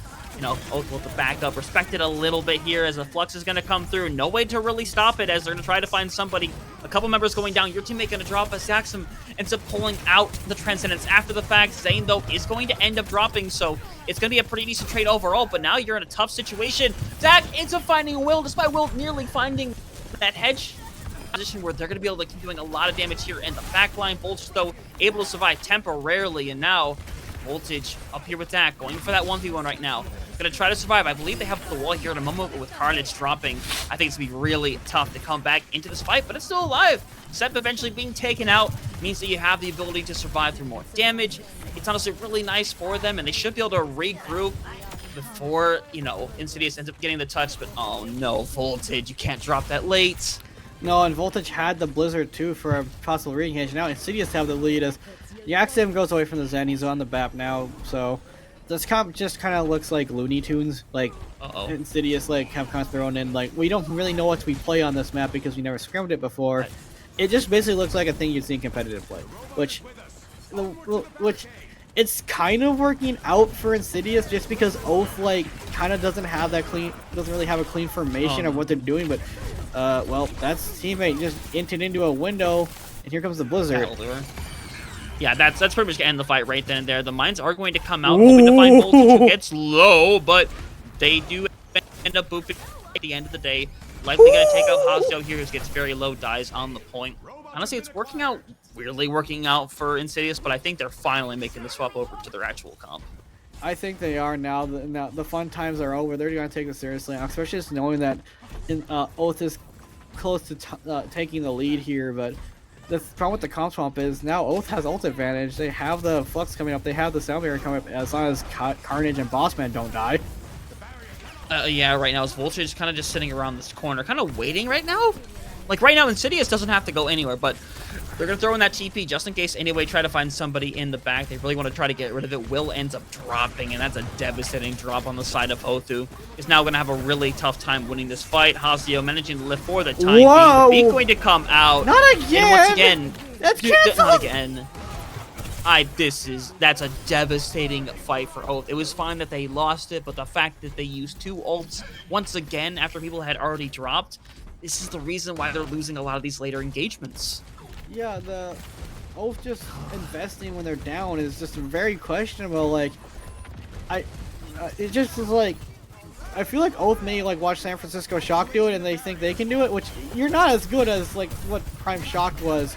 Oath will back up, respect it a little bit here as the Flux is going to come through. No way to really stop it as they're going to try to find somebody. A couple members going down. Your teammate going to drop as Zaxxum ends up pulling out the Transcendence after the fact. Zane, though, is going to end up dropping. So it's going to be a pretty decent trade overall. But now you're in a tough situation. Zach ends up finding Will, despite Will nearly finding that hedge position where they're going to be able to keep doing a lot of damage here in the back line. Voltage, though, able to survive temporarily, and now Voltage up here with Dak, going for that 1v1 right now. Going to try to survive. I believe they have the wall here in a moment, but with Carnage dropping, I think it's going to be really tough to come back into this fight, but it's still alive. Sep eventually being taken out means that you have the ability to survive through more damage. It's honestly really nice for them, and they should be able to regroup before, Insidious ends up getting the touch, but oh no, Voltage, you can't drop that late. No, and Voltage had the Blizzard too for a possible re-engage. Now Insidious have the lead as Yaxim goes away from the Zen. He's on the map now, so this comp just kind of looks like Looney Tunes. Like Insidious have kind of thrown in we don't really know what we play on this map because we never scrimmed it before. It just basically looks like a thing you'd see in competitive play, which it's kind of working out for Insidious just because Oath kind of doesn't really have a clean formation of what they're doing, but well, that's teammate just entered into a window, and here comes the Blizzard. Yeah, that's pretty much gonna end the fight right then and there. The mines are going to come out, hoping to find Voltage, who gets low, but they do end up booping at the end of the day. Likely gonna take out Hazio here, who gets very low, dies on the point. Honestly, it's working out weirdly working out for Insidious, but I think they're finally making the swap over to their actual comp. I think they are now. Now the fun times are over. They're going to take this seriously, especially just knowing that Oath is close to taking the lead here. But the problem with the comp swamp is now Oath has ult advantage. They have the Flux coming up. They have the Sound Barrier coming up as long as Carnage and Bossman don't die. Yeah, right now, Voltage kind of just sitting around this corner, kind of waiting right now. Like, right now, Insidious doesn't have to go anywhere, but they're going to throw in that TP just in case anyway, try to find somebody in the back. They really want to try to get rid of it. Will ends up dropping, and that's a devastating drop on the side of Oath, who is now going to have a really tough time winning this fight. Hazio managing to live for the time Whoa! being. The beat going to come out. Not again! And once again, That's not again. That's a devastating fight for Oath. It was fine that they lost it, but the fact that they used 2 ults once again after people had already dropped, this is the reason why they're losing a lot of these later engagements. Yeah, the Oath just investing when they're down is just very questionable. Like, it just is like, I feel like Oath may like watch San Francisco Shock do it and they think they can do it, which you're not as good as like what Prime Shock was.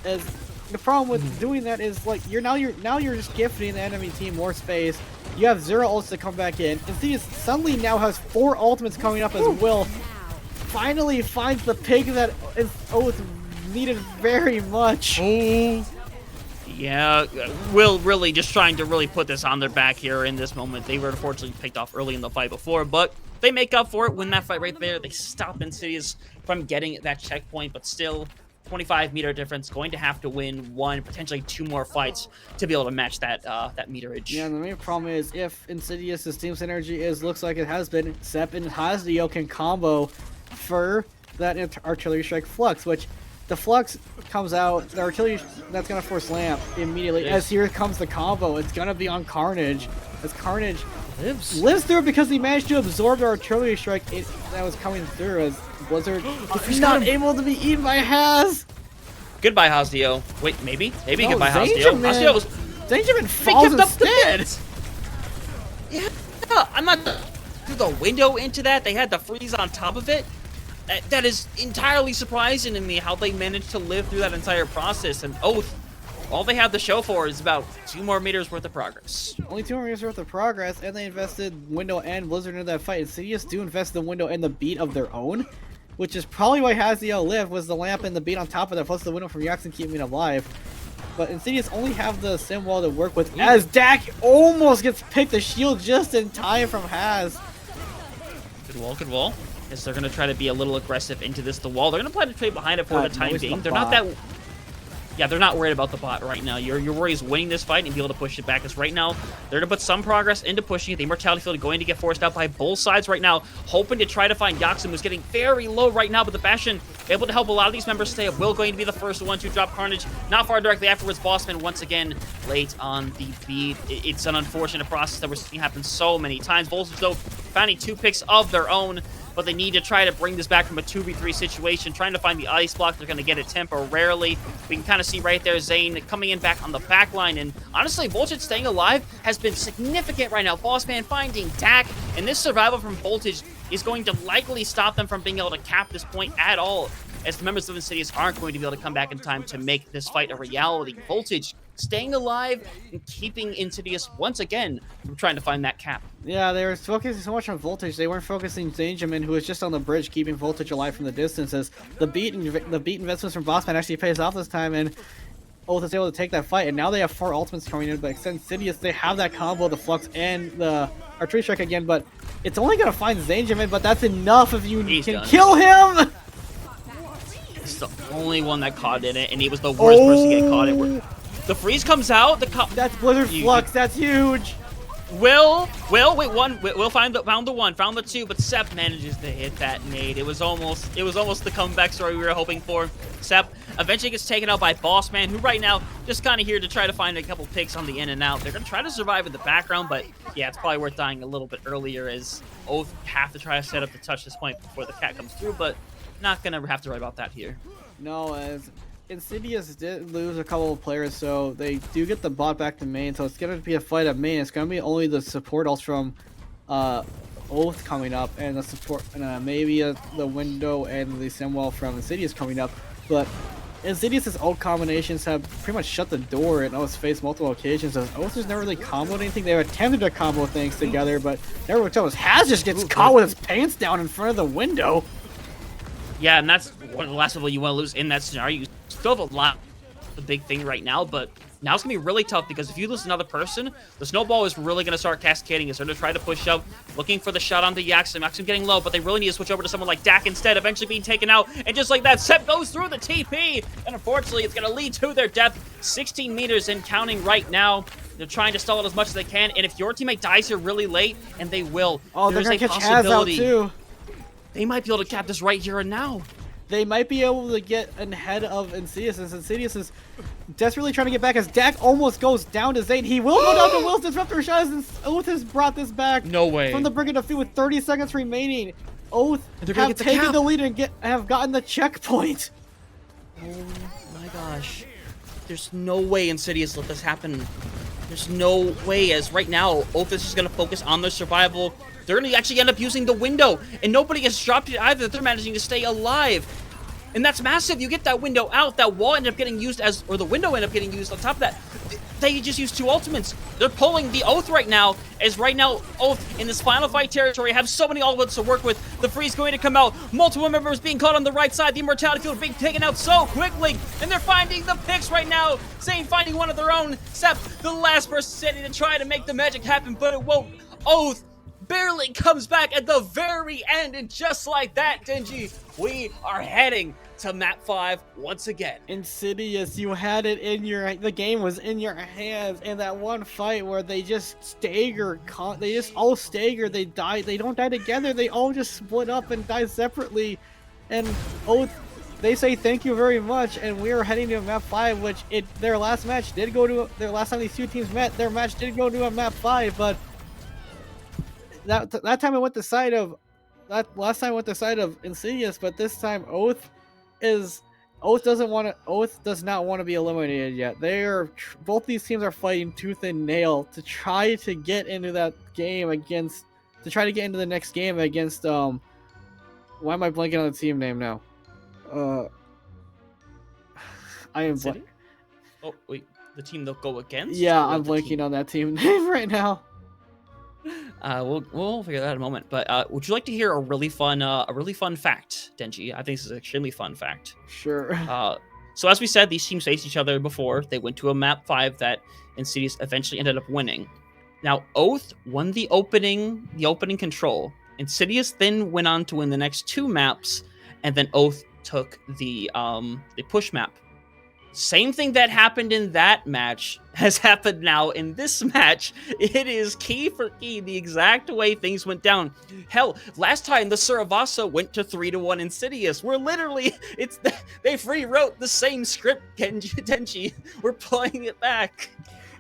As the problem with doing that is like you're just gifting the enemy team more space. You have 0 ults to come back in. Insidious suddenly now has 4 ultimates coming up as Will finally finds the pig that is Oath needed very much. Yeah, Will really just trying to really put this on their back here in this moment. They were unfortunately picked off early in the fight before, but they make up for it, win that fight right there. They stop Insidious from getting that checkpoint, but still 25-meter difference, going to have to win 1, potentially 2 more fights to be able to match that that meterage. Yeah, and the main problem is if Insidious's team synergy looks like it has been, Sepp and Hazio can combo for that artillery strike Flux, which the Flux comes out, the artillery that's gonna force Lamp immediately. As here comes the combo, it's gonna be on Carnage. As Carnage lives through it because he managed to absorb the artillery strike that was coming through as Blizzard is not able to be eaten by Haz. Goodbye, Hazio. Wait, maybe No, goodbye, Hazio. Zangerman. Hazio's Zangerman falls instead. Yeah, I'm not through the window into that. They had the freeze on top of it. That is entirely surprising to me how they managed to live through that entire process. And Oath, all they have to show for is about 2 more meters worth of progress. Only 2 more meters worth of progress, and they invested Window and Blizzard into that fight. Insidious do invest the Window and the beat of their own, which is probably why Hazio lived, was the lamp and the beat on top of that, plus the Window from Jackson keeping it alive. But Insidious only have the Sim Wall to work with, as Dak almost gets picked the shield just in time from Haz. Good wall. As they're going to try to be a little aggressive into the wall. They're going to play to trade behind it for the time being. They're not that... Yeah, they're not worried about the bot right now. Your worry is winning this fight and be able to push it back. Because right now, they're going to put some progress into pushing it. The Immortality Field going to get forced out by both sides right now. Hoping to try to find Yaxum, who's getting very low right now. But the Bastion able to help a lot of these members stay up. Will going to be the first one to drop Carnage. Not far directly afterwards. Bossman once again late on the beat. It's an unfortunate process that we're seeing happen so many times. Voltage, though, finding 2 picks of their own. But they need to try to bring this back from a 2v3 situation, trying to find the ice block. They're going to get it temporarily. We can kind of see right there Zane coming in back on the back line. And honestly, Voltage staying alive has been significant right now. Bossman finding Dak, and this survival from Voltage is going to likely stop them from being able to cap this point at all, as the members of Insidious aren't going to be able to come back in time to make this fight a reality. Voltage staying alive and keeping Insidious once again from trying to find that cap. Yeah, they were focusing so much on Voltage, they weren't focusing Zangerman, who was just on the bridge, keeping Voltage alive from the distances. The beat investments from Bossman actually pays off this time, and Oath is able to take that fight, and now they have 4 ultimates coming in, but Insidious, they have that combo, the Flux and the Artillery Strike again, but it's only going to find Zangerman, but that's enough if you can kill him! He's the only one that caught in it, and he was the worst person to get caught in it. The freeze comes out. That's Blizzard Flux. That's huge. Will found the 1, found the 2, but Sepp manages to hit that nade. It was almost the comeback story we were hoping for. Sepp eventually gets taken out by Bossman, who right now just kind of here to try to find a couple picks on the in and out. They're gonna try to survive in the background, but yeah, it's probably worth dying a little bit earlier, as Oath have to try to set up the touch this point before the cat comes through, but not gonna have to worry about that here. No, as Insidious did lose a couple of players, so they do get the bot back to main, so it's going to be a fight at main. It's going to be only the support ults from Oath coming up, and the support, and maybe the Window and the Simwell from Insidious coming up, but Insidious's ult combinations have pretty much shut the door in Oath's face multiple occasions. As Oath has never really comboed anything. They've attempted to combo things together, but never worked out. Has just gets caught with his pants down in front of the window. Yeah, and that's one of the last people you want to lose in that scenario. You still have a lot, the big thing right now, but now it's going to be really tough because if you lose another person, the snowball is really going to start cascading. It's going to try to push up, looking for the shot onto Yaxim. Yaxim getting low, but they really need to switch over to someone like Dak instead, eventually being taken out. And just like that, Sep goes through the TP, and unfortunately, it's going to lead to their death. 16 meters and counting right now. They're trying to stall it as much as they can, and if your teammate dies here really late, and they will, oh, there's they're a going to catch Haz out too. They might be able to cap this right here and now. They might be able to get ahead of Insidious, as Insidious is desperately trying to get back as Dak almost goes down to Zane. He will go down to Will's Disruptor shot as Oath has brought this back. No way. From the Brigand of Feud with 30 seconds remaining. Oath have taken the lead and have gotten the checkpoint. Oh my gosh. There's no way Insidious let this happen. There's no way, as right now, Oath is just going to focus on their survival. They're going to actually end up using the window, and nobody has dropped it either. They're managing to stay alive. And that's massive. You get that window out, that wall ended up getting used as, or the window ended up getting used on top of that. They just used 2 ultimates. They're pulling the Oath right now, as right now, Oath in this final fight territory have so many ultimates to work with. The freeze going to come out. Multiple members being caught on the right side. The immortality field being taken out so quickly. And they're finding the picks right now. Zane finding one of their own. Sep, the last person standing to try to make the magic happen, but it won't. Oath barely comes back at the very end, and just like that, Denji, we are heading to map 5 once again. Insidious, you had it in your, the game was in your hands, and that one fight where they just stagger, they just all stagger, they die, they don't die together, they all just split up and die separately, and Oath, they say thank you very much, and we are heading to map 5, which their last match did go to, their last time these two teams met, their match did go to a map 5, but that time I went the side of, last time I went the side of Insidious, but this time Oath does not want to be eliminated yet. Both these teams are fighting tooth and nail to try to get into that game against, to try to get into the next game against, why am I blanking on the team name now? I am blanking. Oh, wait, the team they'll go against? Yeah, I'm blanking on that team name right now. We'll figure that out in a moment. But would you like to hear a really fun fact, Denji? I think this is an extremely fun fact. Sure. So as we said, these teams faced each other before. They went to a map 5 that Insidious eventually ended up winning. Now, Oath won the opening control. Insidious then went on to win the next 2 maps, and then Oath took the push map. Same thing that happened in that match has happened now in this match. It is key for key, the exact way things went down. Hell, last time the Suravasa went to 3-1 Insidious. We're literally, they rewrote the same script, Denji. We're playing it back.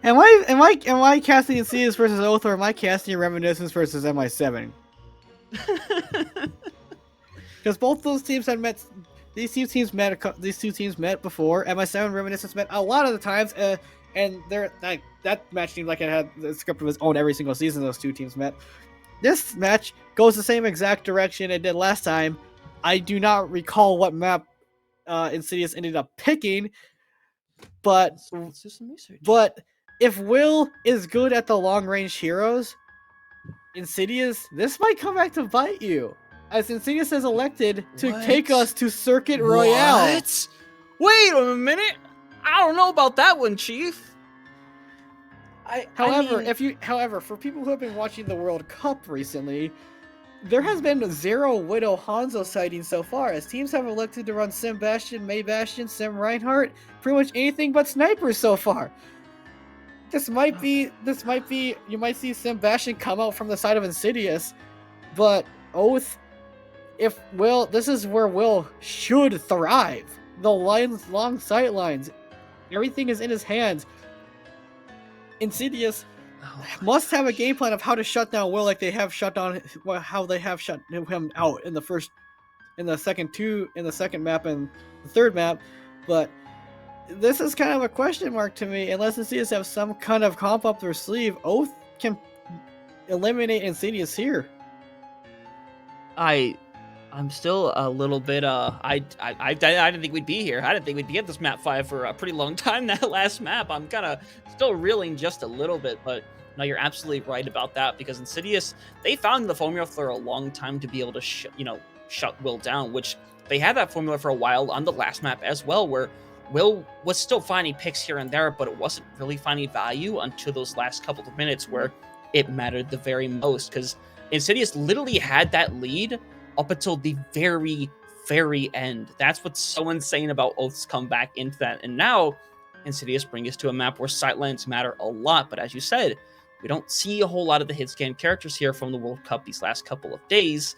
Am I casting Insidious versus Oath, or am I casting Reminiscence versus MI7? Because both those teams had met. These two teams met before. MI7 Reminiscence met a lot of the times, and that match seemed like it had the script of its own every single season those two teams met. This match goes the same exact direction it did last time. I do not recall what map Insidious ended up picking, but Let's do some research. But if Will is good at the long-range heroes, Insidious, this might come back to bite you. As Insidious has elected to take us to Circuit Royale. What? Wait a minute. I don't know about that one, Chief. However, for people who have been watching the World Cup recently, there has been 0 Widow Hanzo sightings so far, as teams have elected to run Sim Bastion, May Bastion, Sim Reinhardt, pretty much anything but snipers so far. This might be, you might see Sim Bastion come out from the side of Insidious, but Oath, this is where Will should thrive. The long sight lines, everything is in his hands. Insidious must have a game plan of how to shut down Will, like they have shut down, how they have shut him out in the second map and the third map. But this is kind of a question mark to me. Unless Insidious have some kind of comp up their sleeve, Oath can eliminate Insidious here. I'm still a little bit, I didn't think we'd be here. I didn't think we'd be at this map 5 for a pretty long time, that last map. I'm kind of still reeling just a little bit, but no, you're absolutely right about that, because Insidious, they found the formula for a long time to be able to, shut Will down, which they had that formula for a while on the last map as well, where Will was still finding picks here and there, but it wasn't really finding value until those last couple of minutes where it mattered the very most, because Insidious literally had that lead up until the very, very end. That's what's so insane about Oath's comeback into that. And now, Insidious brings us to a map where sightlines matter a lot, but as you said, we don't see a whole lot of the hit-scan characters here from the World Cup these last couple of days,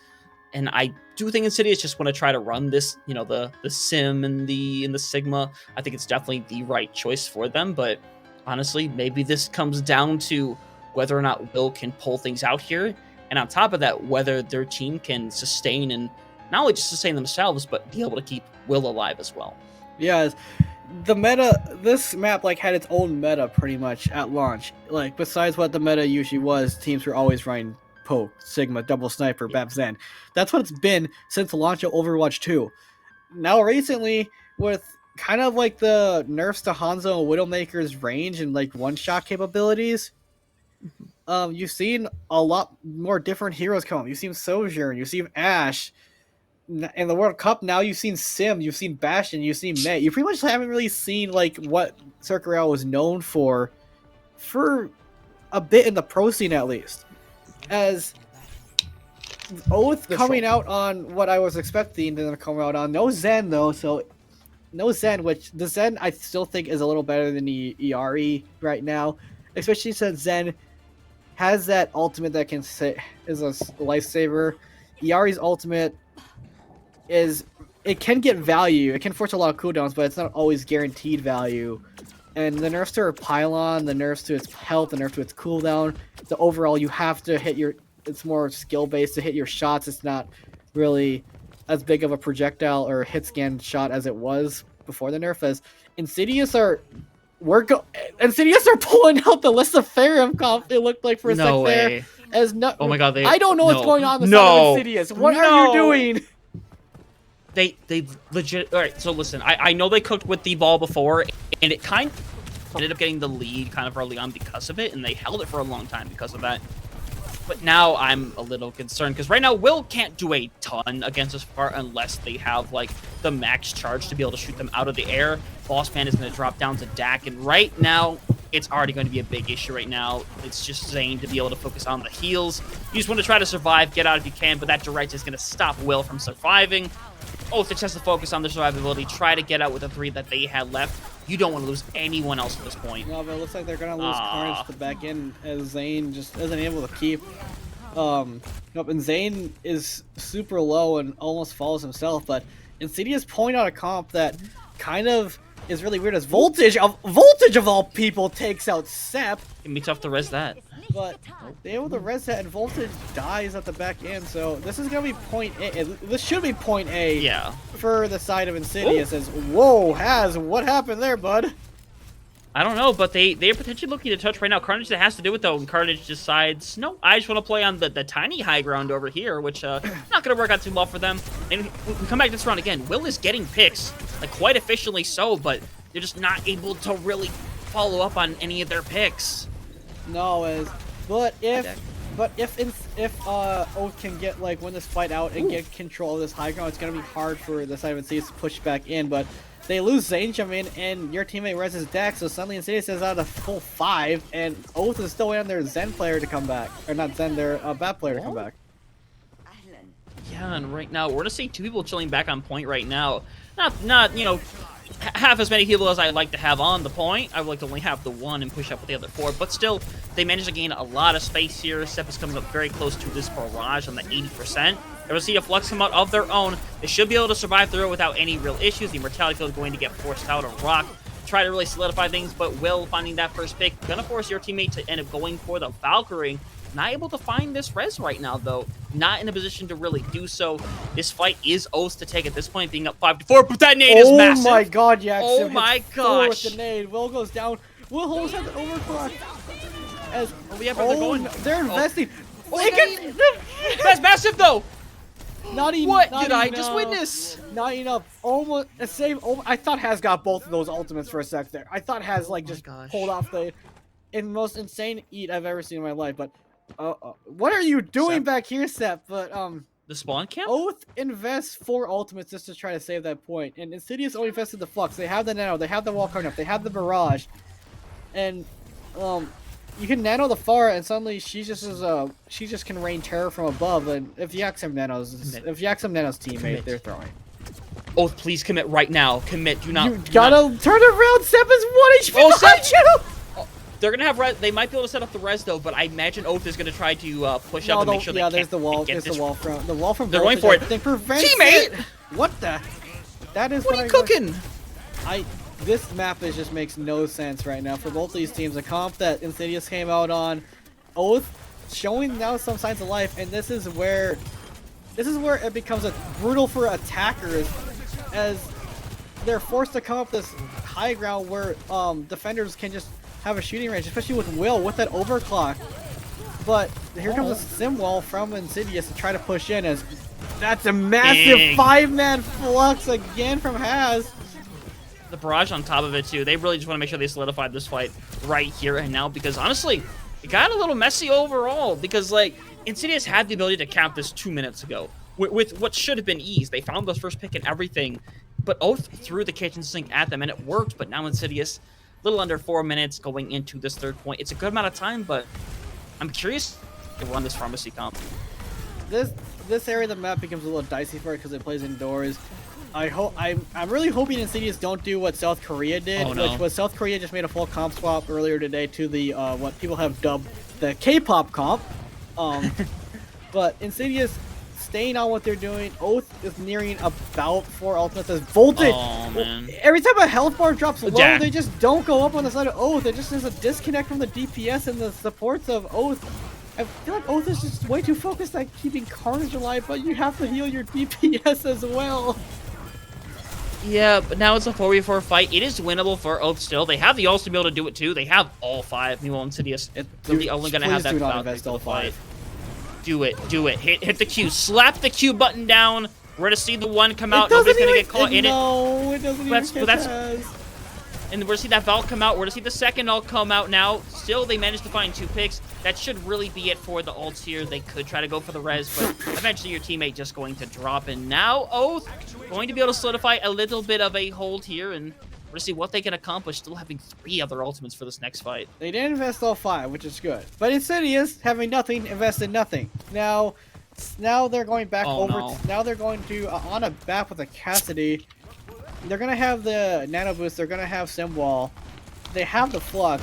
and I do think Insidious just want to try to run this, the Sim and the Sigma. I think it's definitely the right choice for them, but honestly, maybe this comes down to whether or not Will can pull things out here, and on top of that, whether their team can sustain, and not only just sustain themselves, but be able to keep Will alive as well. Yeah, the meta, this map had its own meta pretty much at launch. Besides what the meta usually was, teams were always running Poke, Sigma, Double Sniper, Bap Zen. That's what it's been since the launch of Overwatch 2. Now recently, with kind of the nerfs to Hanzo and Widowmaker's range and one-shot capabilities, you've seen a lot more different heroes come. You've seen Sojourn, you've seen Ashe. In the World Cup now, you've seen Sim, you've seen Bastion, you've seen Mei. You pretty much haven't really seen what Circle Royale was known for a bit in the pro scene at least. As Oath coming out on what I was expecting them to come out on. No Zen though, so no Zen, which the Zen I still think is a little better than the ERE right now, especially since Zen has that ultimate that is a lifesaver. ERE's ultimate it can get value, it can force a lot of cooldowns, but it's not always guaranteed value. And the nerfs to her pylon, the nerfs to its health, the nerf to its cooldown, the overall you have to hit it's more skill based to hit your shots. It's not really as big of a projectile or hit scan shot as it was before the nerf. As Insidious are pulling out the list of Farum comp, it looked like for a second there. Oh my god, I don't know what's going on with Insidious. What are you doing? They legit. All right, so listen, I know they cooked with the ball before, and it kind of ended up getting the lead kind of early on because of it, and they held it for a long time because of that. But now I'm a little concerned, because right now Will can't do a ton against this part unless they have the max charge to be able to shoot them out of the air. Boss Man is going to drop down to Dak, and right now it's already going to be a big issue right now. It's just Zane to be able to focus on the heals. You just want to try to survive, get out if you can, but that direct is going to stop Will from surviving. Oath just has to focus on their survivability, try to get out with the 3 that they had left. You don't want to lose anyone else at this point. No, but it looks like they're going to lose Carnage to back in, as Zane just isn't able to keep. Nope, and Zane is super low and almost falls himself, but Insidious point out a comp that kind of is really weird, as Voltage of all people takes out Sep. It'd be tough to res that. But they're able to res that, and Voltage dies at the back end, so this is going to be point A. This should be point A for the side of Insidious. As whoa, what happened there, bud? I don't know, but they're potentially looking to touch right now. Carnage that has to do it, though, and Carnage decides, no, I just want to play on the tiny high ground over here, which not going to work out too well for them. And we come back to this round again. Will is getting picks, quite efficiently so, but they're just not able to really follow up on any of their picks. No, but if Oath can get win this fight out and get control of this high ground, it's gonna be hard for the side of Insidious to push back in. But they lose Zanjamin and your teammate reses Dax, so suddenly Insidious is out a full 5, and Oath is still waiting on their Zen player to come back, or not Zen, their Bat player to come back. Yeah, and right now we're gonna see 2 people chilling back on point right now. Not half as many people as I'd like to have on the point. I would like to only have the 1 and push up with the other 4, but still, they managed to gain a lot of space here. Sep is coming up very close to this barrage on the 80%. They're going to see a Flux come out of their own. They should be able to survive through it without any real issues. The Immortality Field is going to get forced out on Rock. Try to really solidify things, but Will finding that first pick. Going to force your teammate to end up going for the Valkyrie. Not able to find this res right now, though. Not in a position to really do so. This fight is Oath to take at this point, being up 5-4, but that nade is massive. Oh my god, yeah. Oh my gosh. With the nade. Will goes down. Will holds at the overclock. They're going. They're investing. That's massive, though. Not even. What not did I enough. just witness? Not enough. Almost a save. I thought Has got both of those ultimates for a sec there. I thought Has like just gosh. pulled off the most insane eat I've ever seen in my life. But what are you doing Sep. back here, Sep? But The spawn camp? Oath invests 4 ultimates just to try to save that point, and Insidious only invested the Flux. They have the Nano, they have the wall coming up, they have the Barrage, and you can Nano the Pharah, and suddenly she just can rain terror from above. And if Yaxim Nano's teammate, they're throwing. Oath, please commit right now. Commit. Do not. You gotta turn around. Sep is 1 HP behind you. They're gonna have res. They might be able to set up the res though, but I imagine Oath is gonna try to push up and make sure they there's the wall. There's the wall from They're going for it. They prevent Teammate! it. What the? That is What are you cooking? This map just makes no sense right now for both these teams. The comp that Insidious came out on, Oath showing now some signs of life, and this is where it becomes brutal for attackers, as they're forced to come up this high ground where defenders can just have a shooting range, especially with Will with that overclock. But here comes a sim wall from Insidious to try to push in, as that's a massive 5-man flux again from Has. The barrage on top of it too. They really just want to make sure they solidify this fight right here and now, because honestly, it got a little messy overall, because like Insidious had the ability to cap this 2 minutes ago with what should have been ease. They found the first pick and everything, but Oath threw the kitchen sink at them and it worked. But now Insidious, little under 4 minutes going into this third point. It's a good amount of time, but I'm curious to run this pharmacy comp. This area of the map becomes a little dicey for it because it plays indoors. I'm really hoping Insidious don't do what South Korea did, which was South Korea just made a full comp swap earlier today to the what people have dubbed the K-pop comp. But Insidious staying on what they're doing. Oath is nearing about 4 ultimates as Voltage. Oh, man. Every time a health bar drops low, Yeah. they just don't go up on the side of Oath. It just is a disconnect from the DPS and the supports of Oath. I feel like Oath is just way too focused on keeping Carnage alive, but you have to heal your DPS as well. Yeah, but now it's a 4v4 fight. It is winnable for Oath still. They have the ults to be able to do it too. They have all 5. Meanwhile, Insidious, they're only going to have that do not Falcon invest for all the fight. 5. Do it. Hit the Q. Slap the Q button down. We're going to see the 1 come out. It doesn't Nobody's going to even- get caught in it. No, it doesn't That's- even that's- Has. And we're going to see that Valk come out. We're going to see the second ult come out now. Still, they managed to find 2 picks. That should really be it for the ults here. They could try to go for the res, but eventually your teammate just going to drop. And now Oath going to be able to solidify a little bit of a hold here, and we're going to see what they can accomplish, still having 3 other ultimates for this next fight. They didn't invest all 5, which is good. But Insidious, having nothing, invested nothing. Now they're going back now they're going to on a back with a Cassidy. They're gonna have the nano boost. They're gonna have sim wall. They have the flux.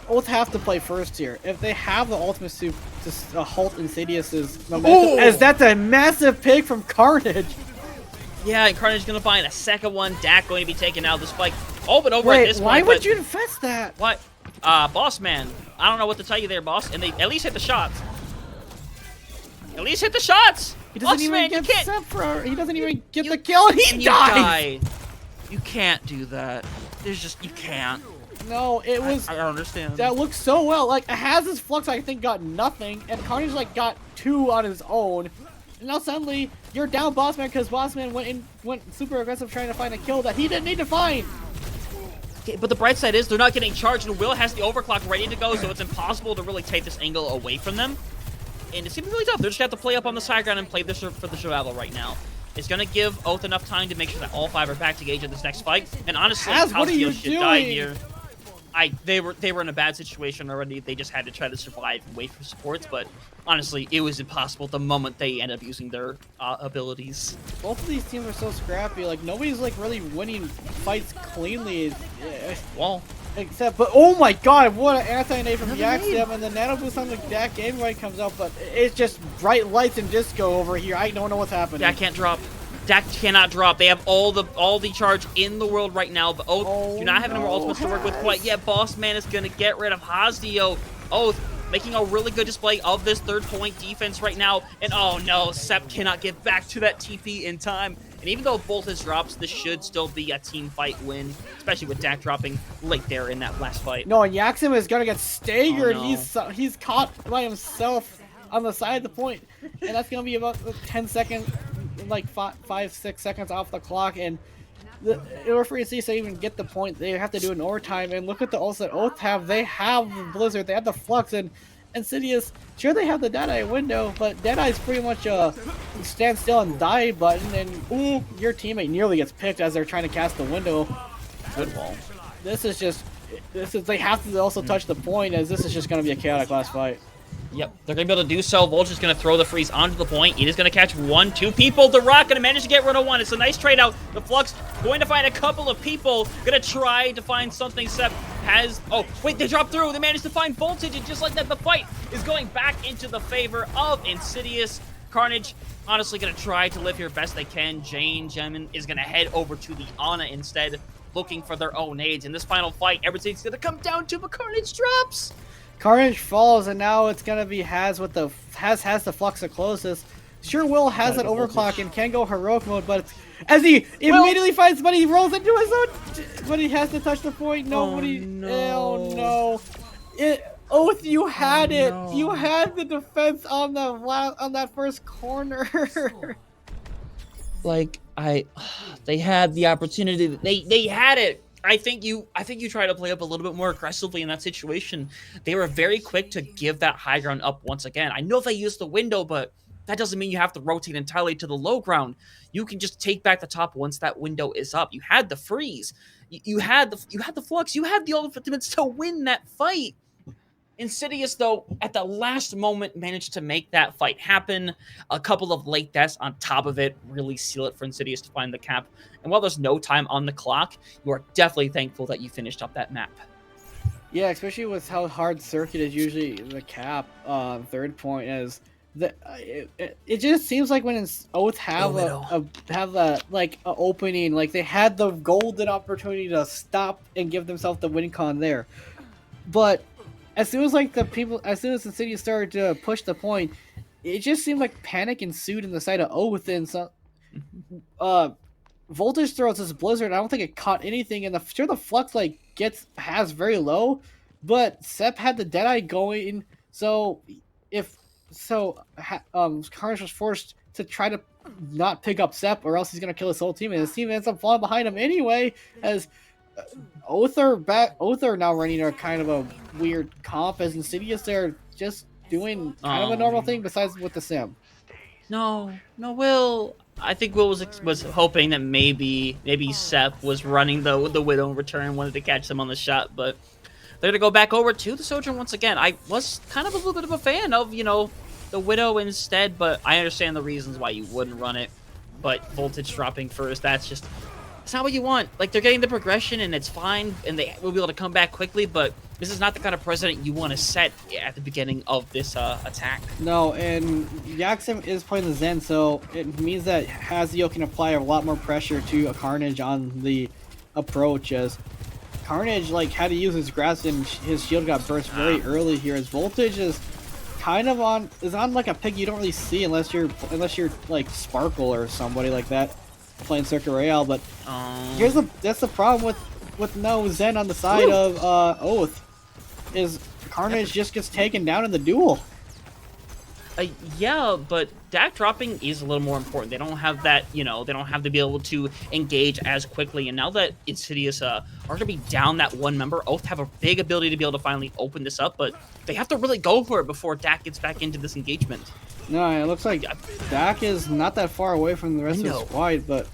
Both have to play first here. If they have the ultimate to halt Insidious's momentum, as that's a massive pick from Carnage. Yeah, and Carnage is going to find a second one. Dak going to be taken out of the spike. Oh, but over Wait, at this why point, would you invest that? What? Boss man. I don't know what to tell you there, boss. And they at least hit the shots. At least hit the shots! He doesn't Boss even man, get you can't. Sephiroth. He doesn't even get the kill, and he And dies! you die. You can't do that. There's just, you can't. No, it was... I don't understand. That looks so well. Like, Haz's Flux, I think, got nothing, and Carnage, like, got 2 on his own. And now suddenly, you're down Bossman because Bossman went super aggressive trying to find a kill that he didn't need to find. Okay, but the bright side is they're not getting charged, and Will has the overclock ready to go, so it's impossible to really take this angle away from them. And it's gonna be really tough. They're just gonna have to play up on the side ground and play this for the survival right now. It's gonna give Oath enough time to make sure that all 5 are back to gauge in this next fight. And honestly, Haz, what are you should die doing? here. They were in a bad situation already. They just had to try to survive and wait for supports, but honestly, it was impossible the moment they end up using their abilities. Both of these teams are so scrappy. Like, nobody's, like, really winning fights cleanly. Well, Except, but oh my god, what an anti-nade from Yaxim, and the nano boost on the Dak game right comes out, but it's just bright lights and disco over here. I don't know what's happening. Dak can't drop. Dak cannot drop. They have all the charge in the world right now, but Oath do not have any more ultimates to work with quite yet. Boss Man is gonna get rid of Hazdio. Oath making a really good display of this 3rd point defense right now, and oh no, Sep cannot get back to that TP in time. And even though both his drops, this should still be a team fight win, especially with Dak dropping late there in that last fight. No, and Yaxim is gonna get staggered. Oh, no. He's caught by himself. on the side of the point, and that's gonna be about 10 seconds, like 5-6 seconds off the clock, and in order for Insidious to even get the point, they have to do an overtime. And look at the ults that Oath have. They have the Blizzard, they have the Flux, and Insidious, sure they have the Deadeye window, but Deadeye's pretty much a stand still and die button, and ooh, your teammate nearly gets picked as they're trying to cast the window. Good wall. This is they have to also touch the point, as this is just going to be a chaotic last fight. Yep, they're going to be able to do so. Volch is going to throw the freeze onto the point. It is going to catch 1-2 people. The Rock going to manage to get rid of one. It's a nice trade out. The Flux going to find a couple of people. Going to try to find something. Sep has... Oh, wait, they dropped through. They managed to find Voltage, and just like that, the fight is going back into the favor of Insidious. Carnage honestly going to try to live here best they can. Jane Gemin is going to head over to the Ana instead, looking for their own aids. In this final fight, everything's going to come down to, but Carnage drops. Carnage falls, and now it's gonna be Has with the has the Flux the closest. Sure, Will has that overclock and can go heroic mode, but as he immediately finds, but he rolls into his own, but he has to touch the point. Nobody. Oh no! Oath, you had it. No. You had the defense on that first corner. Like they had the opportunity. They had it. I think you try to play up a little bit more aggressively in that situation. They were very quick to give that high ground up once again. I know they used the window, but that doesn't mean you have to rotate entirely to the low ground. You can just take back the top once that window is up. You had the freeze. You had the Flux. You had the ultimates to win that fight. Insidious, though, at the last moment, managed to make that fight happen. A couple of late deaths on top of it really seal it for Insidious to find the cap. And while there's no time on the clock, you are definitely thankful that you finished up that map. Yeah, especially with how hard circuit is usually the cap. Third point is that it just seems like when Oath have a opening, like they had the golden opportunity to stop and give themselves the win con there, but as soon as Insidious started to push the point, it just seemed like panic ensued in the side of Oath, and so Voltage throws this Blizzard. I don't think it caught anything, and the Flux has very low, but Sep had the Deadeye going, so Carnage was forced to try to not pick up Sep, or else he's gonna kill his whole team, and his team ends up falling behind him anyway, as Oath are now running a kind of a weird comp, as Insidious they're just doing kind of a normal thing besides with the sim. No, Will. I think Will was hoping that maybe Sep was running the Widow in return, wanted to catch them on the shot, but they're gonna go back over to the Sojourn once again. I was kind of a little bit of a fan of the Widow instead, but I understand the reasons why you wouldn't run it. But Voltage dropping first, that's not what you want. Like, they're getting the progression, and it's fine, and they will be able to come back quickly, but this is not the kind of precedent you want to set at the beginning of this attack. No, and Yaxim is playing the Zen, so it means that Hazio can apply a lot more pressure to a Carnage on the approach, as Carnage had to use his grasp, and his shield got burst very early here, as Voltage is kind of on like a pick you don't really see unless you're like Sparkle or somebody like that playing Circuit Royale, but that's the problem with no Zen on the side of Oath, is Carnage just gets taken down in the duel. Yeah, but DAC dropping is a little more important. They don't have that, they don't have to be able to engage as quickly. And now that Insidious are going to be down that one member, Oath have a big ability to be able to finally open this up, but they have to really go for it before DAC gets back into this engagement. No, it looks like DAC is not that far away from the rest of the squad, but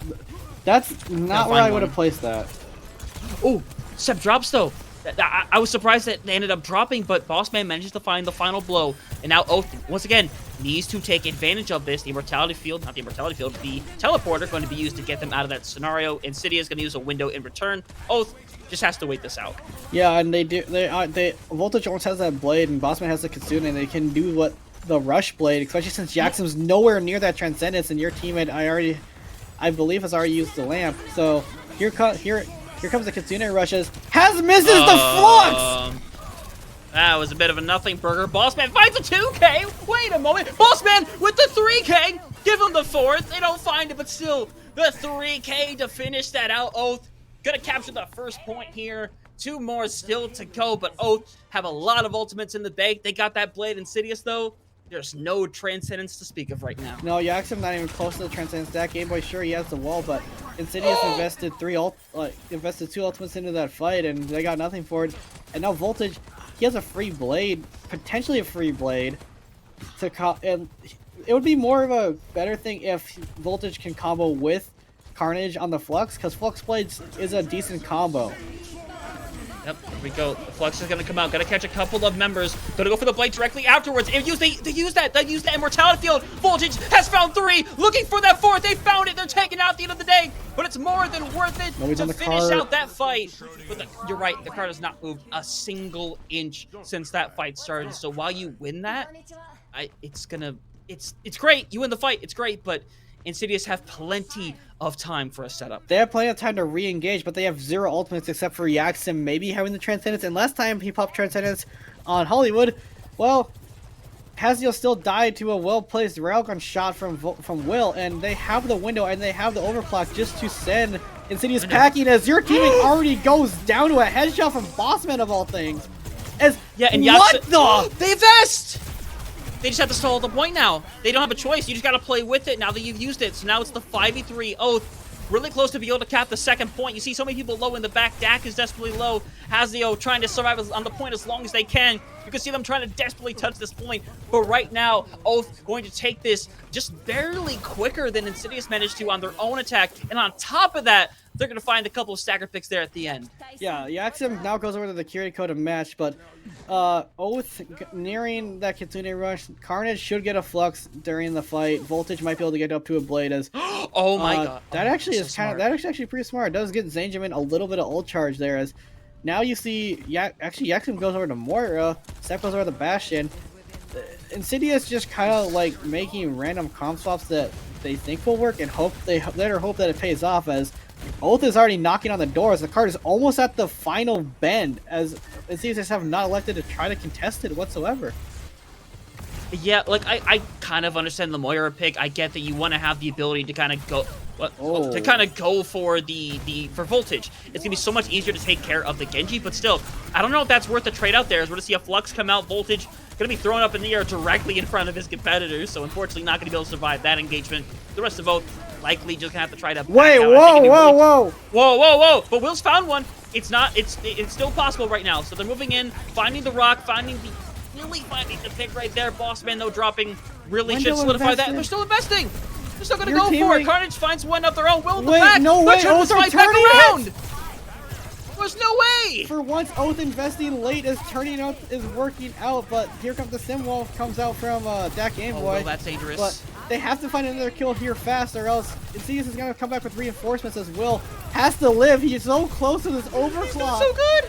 that's not where I would have placed that. Oh, Sep drops though. I was surprised that they ended up dropping, but Bossman manages to find the final blow. And now Oath, once again, needs to take advantage of this. The Immortality Field, not the Immortality Field, the Teleporter going to be used to get them out of that scenario. Insidious going to use a window in return. Oath just has to wait this out. Yeah, and Voltage almost has that blade, and Bossman has the Kitsune, and they can do what the Rush Blade, especially since Jackson's nowhere near that Transcendence, and your teammate, I believe, has already used the lamp. So here comes the Kitsune rushes. Misses the Flux! That was a bit of a nothing burger. Bossman finds a 2K! Wait a moment! Bossman with the 3K! Give him the 4th! They don't find it, but still, the 3K to finish that out. Oath gonna capture the first point here. 2 more still to go, but Oath have a lot of ultimates in the bank. They got that blade. Insidious, though, there's no Transcendence to speak of right now. No, Yaxim not even close to the Transcendence. That Game Boy, sure, he has the wall, but Insidious invested two ultimates into that fight, and they got nothing for it. And now Voltage, he has a free blade, potentially a free blade, and it would be more of a better thing if Voltage can combo with Carnage on the Flux, because Flux Blades is a decent combo. Yep, here we go. The Flux is gonna come out, gonna catch a couple of members, gonna go for the blade directly afterwards. And they use that immortality field. Voltage has found 3, looking for that 4th. They found it. They're taking out at the end of the day, but it's more than worth it to finish out that fight. But you're right, the card has not moved a single inch since that fight started. So while you win that, it's great. You win the fight, it's great, but Insidious have plenty of time for a setup. They have plenty of time to re-engage, but they have 0 ultimates except for Yaxim maybe having the Transcendence. And last time he popped Transcendence on Hollywood, well, Hazio still died to a well-placed railgun shot from Will, and they have the window and they have the overclock just to send Insidious packing as your teaming already goes down to a headshot from Bossman of all things. And what the? They vest! They just have to stall the point now. They don't have a choice. You just got to play with it now that you've used it. So now it's the 5v3 Oath. Really close to be able to cap the second point. You see so many people low in the back. Dak is desperately low. Hazio trying to survive on the point as long as they can. You can see them trying to desperately touch this point. But right now, Oath going to take this just barely quicker than Insidious managed to on their own attack. And on top of that, they're going to find a couple of stagger picks there at the end. Yeah, Yaxim now goes over to the Kiriko match, but Oath nearing that Kitsune rush. Carnage should get a Flux during the fight. Voltage might be able to get up to a Blade as oh my god. That actually is actually pretty smart. It does get Zanjamin a little bit of ult charge there as now you see Yaxim goes over to Moira, Seth goes over to Bastion. Insidious just kind of like making random comp swaps that they think will work and hope that it pays off as Oath is already knocking on the doors. The card is almost at the final bend as Insidious have not elected to try to contest it whatsoever. Yeah, like I kind of understand the Moira pick. I get that you want to have the ability to kind of go for Voltage. It's gonna be so much easier to take care of the Genji, but still, I don't know if that's worth the trade out there. As we're gonna see a Flux come out, Voltage gonna be thrown up in the air directly in front of his competitors, so unfortunately not gonna be able to survive that engagement. The rest of both likely just gonna have to try to whoa. But Will's found one. It's still possible right now. So they're moving in, finding the rock, finding the pick right there. Bossman though dropping really should solidify that. They're still investing. They're still gonna go for it. Carnage finds one of their own. Will in the back. No way. Oath are turning around. There's no way! For once, Oath investing late is working out, but here comes the Simwolf, comes out from Dak Game Boy. Oh, that's dangerous. But they have to find another kill here fast, or else Insidious is going to come back with reinforcements as Will has to live. He's so close to this overclock. So good!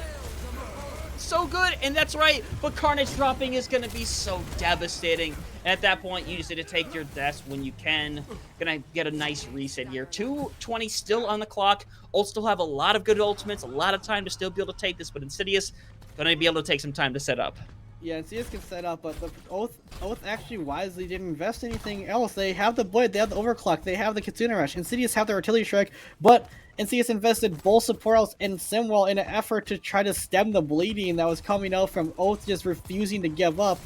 So good, and that's right, but Carnage dropping is going to be so devastating. And at that point, you just need to take your deaths when you can. Gonna get a nice reset here. 2:20 still on the clock. Ult still have a lot of good ultimates, a lot of time to still be able to take this, but Insidious gonna be able to take some time to set up. Yeah, Insidious can set up, but the Oath actually wisely didn't invest anything else. They have the Blade, they have the Overclock, they have the Kitsune Rush. Insidious have the Artillery Strike, but Insidious invested both support else and Simwell in an effort to try to stem the bleeding that was coming out from Oath just refusing to give up.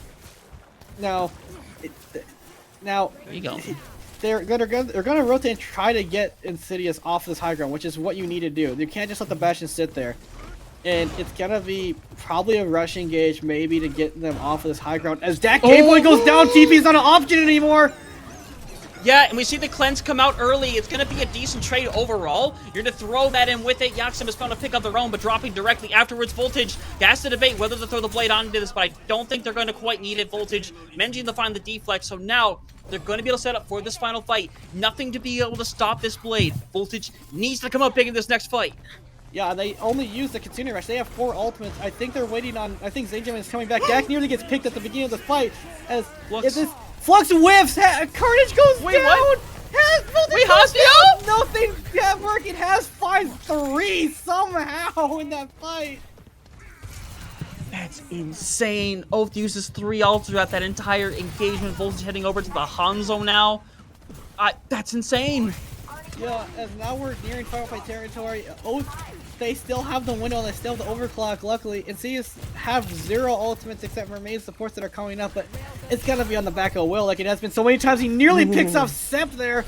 Now, there you go. They're gonna rotate and try to get Insidious off this high ground, which is what you need to do. You can't just let the Bastion sit there. And it's gonna be probably a rush engage, maybe, to get them off of this high ground. As Dak Game Boy goes down, TP's not an option anymore! Yeah, and we see the cleanse come out early. It's going to be a decent trade overall. You're going to throw that in with it. Yaxim is found to pick up their own, but dropping directly afterwards. Voltage has to debate whether to throw the blade onto this, but I don't think they're going to quite need it. Voltage managing to find the deflect, so now they're going to be able to set up for this final fight. Nothing to be able to stop this blade. Voltage needs to come up big in this next fight. Yeah, they only use the Kitsune Rush. They have 4 ultimates. I think they're waiting on... I think Zanjamin is coming back. Dak nearly gets picked at the beginning of the fight. As if this Flux whiffs, Carnage goes down! What? Wait, Hazio? Nothing working. Has finds 3 somehow in that fight. That's insane. Oath uses 3 ults throughout that entire engagement. Voltage heading over to the Hanzo now. That's insane. Yeah, as now we're nearing final fight territory. Oath, they still have the window and they still have the overclock, luckily. Insidious have 0 ultimates except for main supports that are coming up, but it's got to be on the back of Will, like it has been so many times. He nearly picks off Sep there.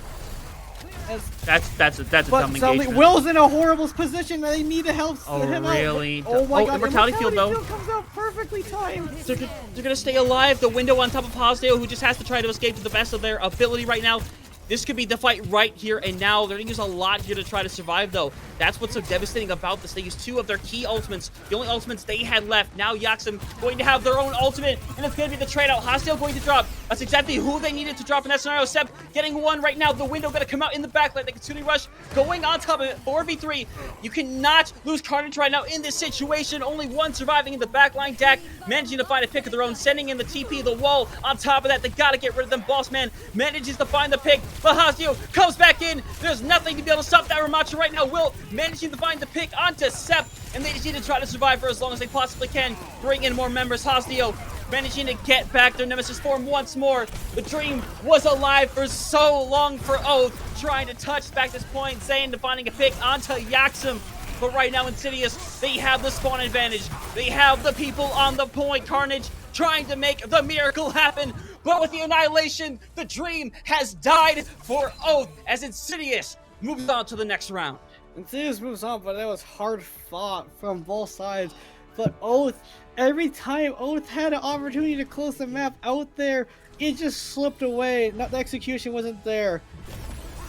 That's a But dumb suddenly, engagement. Will's in a horrible position. They need to help him really? out. Oh my god, Immortality Field, though. comes out perfectly timed. They're gonna stay alive. The window on top of Hosdale, who just has to try to escape to the best of their ability right now. This could be the fight right here and now. They're gonna use a lot here to try to survive, though. That's what's so devastating about this. They used 2 of their key ultimates, the only ultimates they had left. Now Yaxim going to have their own ultimate, and it's gonna be the trade out. Hostile going to drop. That's exactly who they needed to drop in that scenario. Sep getting one right now. The window gonna come out in the backlight. They can Tsuni rush going on top of it. 4v3. You cannot lose Carnage right now in this situation. Only one surviving in the backline. Dak managing to find a pick of their own, sending in the TP, the wall. On top of that, they gotta get rid of them. Boss Man manages to find the pick, but Hostile comes back in. There's nothing to be able to stop that Ramacha right now. Will managing to find the pick onto Sep, and they just need to try to survive for as long as they possibly can. Bring in more members. Hostile managing to get back their Nemesis form once more. The dream was alive for so long for Oath, trying to touch back this point, saying to finding a pick onto Yaxim. But right now, Insidious, they have the spawn advantage. They have the people on the point. Carnage trying to make the miracle happen. But with the annihilation, the dream has died for Oath as Insidious moves on to the next round. Insidious moves on, but that was hard fought from both sides. But Oath, every time Oath had an opportunity to close the map out there, it just slipped away. The execution wasn't there.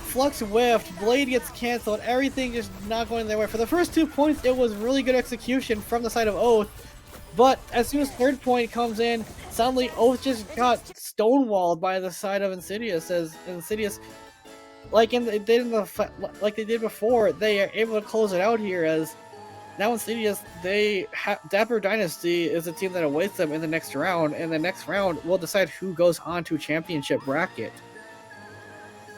Flux whiffed, Blade gets canceled, everything just not going their way. For the first 2 points, it was really good execution from the side of Oath. But as soon as third point comes in, suddenly Oath just got stonewalled by the side of Insidious. As Insidious, like they did before, they are able to close it out here. As now Insidious, Dapper Dynasty is the team that awaits them in the next round, and the next round will decide who goes on to championship bracket.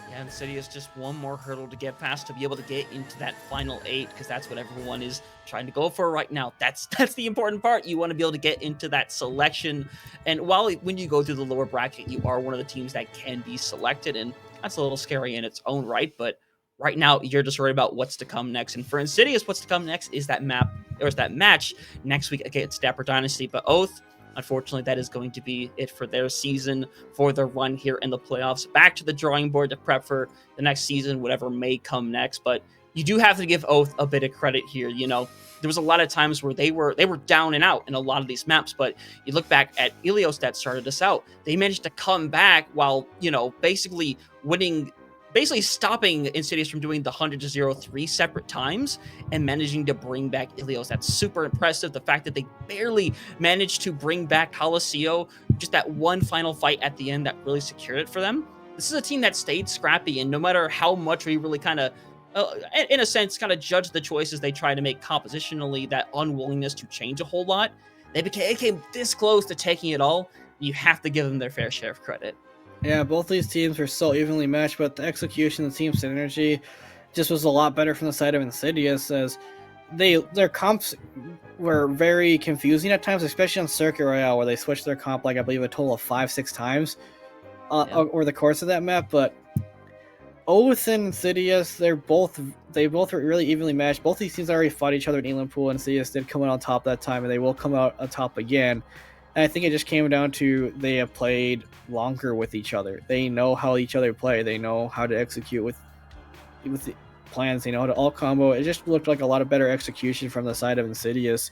Yeah, Insidious just one more hurdle to get past to be able to get into that final 8, because that's what everyone is trying to go for right now. That's the important part. You want to be able to get into that selection, and when you go through the lower bracket, you are one of the teams that can be selected, and that's a little scary in its own right. But right now, you're just worried about what's to come next. And for Insidious, what's to come next is that match next week against Dapper Dynasty. But Oath, unfortunately, that is going to be it for their season, for their run here in the playoffs. Back to the drawing board to prep for the next season, whatever may come next. But you do have to give Oath a bit of credit here. You know, there was a lot of times where they were down and out in a lot of these maps. But you look back at Ilios that started us out. They managed to come back while, basically winning, basically stopping Insidious from doing the 100-0 3 separate times and managing to bring back Ilios. That's super impressive. The fact that they barely managed to bring back Coliseum, just that one final fight at the end that really secured it for them. This is a team that stayed scrappy, and no matter how much we really kind of, in a sense, kind of judge the choices they try to make compositionally, that unwillingness to change a whole lot, they came this close to taking it all. You have to give them their fair share of credit. Yeah, both these teams were so evenly matched, but the execution, the team synergy, just was a lot better from the side of Insidious, as their comps were very confusing at times, especially on Circuit Royale, where they switched their comp, like I believe a total of 5-6 times over the course of that map. But Oath and Insidious, they both were really evenly matched. Both these teams already fought each other in Elan Pool, and Insidious did come out on top that time, and they will come out on top again. And I think it just came down to they have played longer with each other. They know how each other play. They know how to execute with the plans. They know how to all combo. It just looked like a lot of better execution from the side of Insidious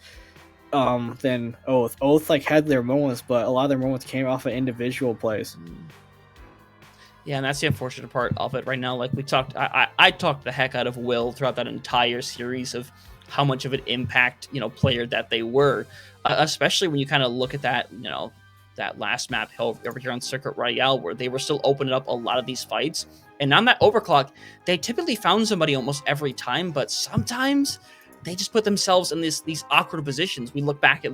than Oath. Oath had their moments, but a lot of their moments came off of individual plays. Yeah, and that's the unfortunate part of it right now. Like we talked, I talked the heck out of Will throughout that entire series of how much of an impact, player that they were, especially when you kind of look at that, that last map over here on Circuit Royale, where they were still opening up a lot of these fights. And on that overclock, they typically found somebody almost every time, but sometimes they just put themselves in these awkward positions. We look back at,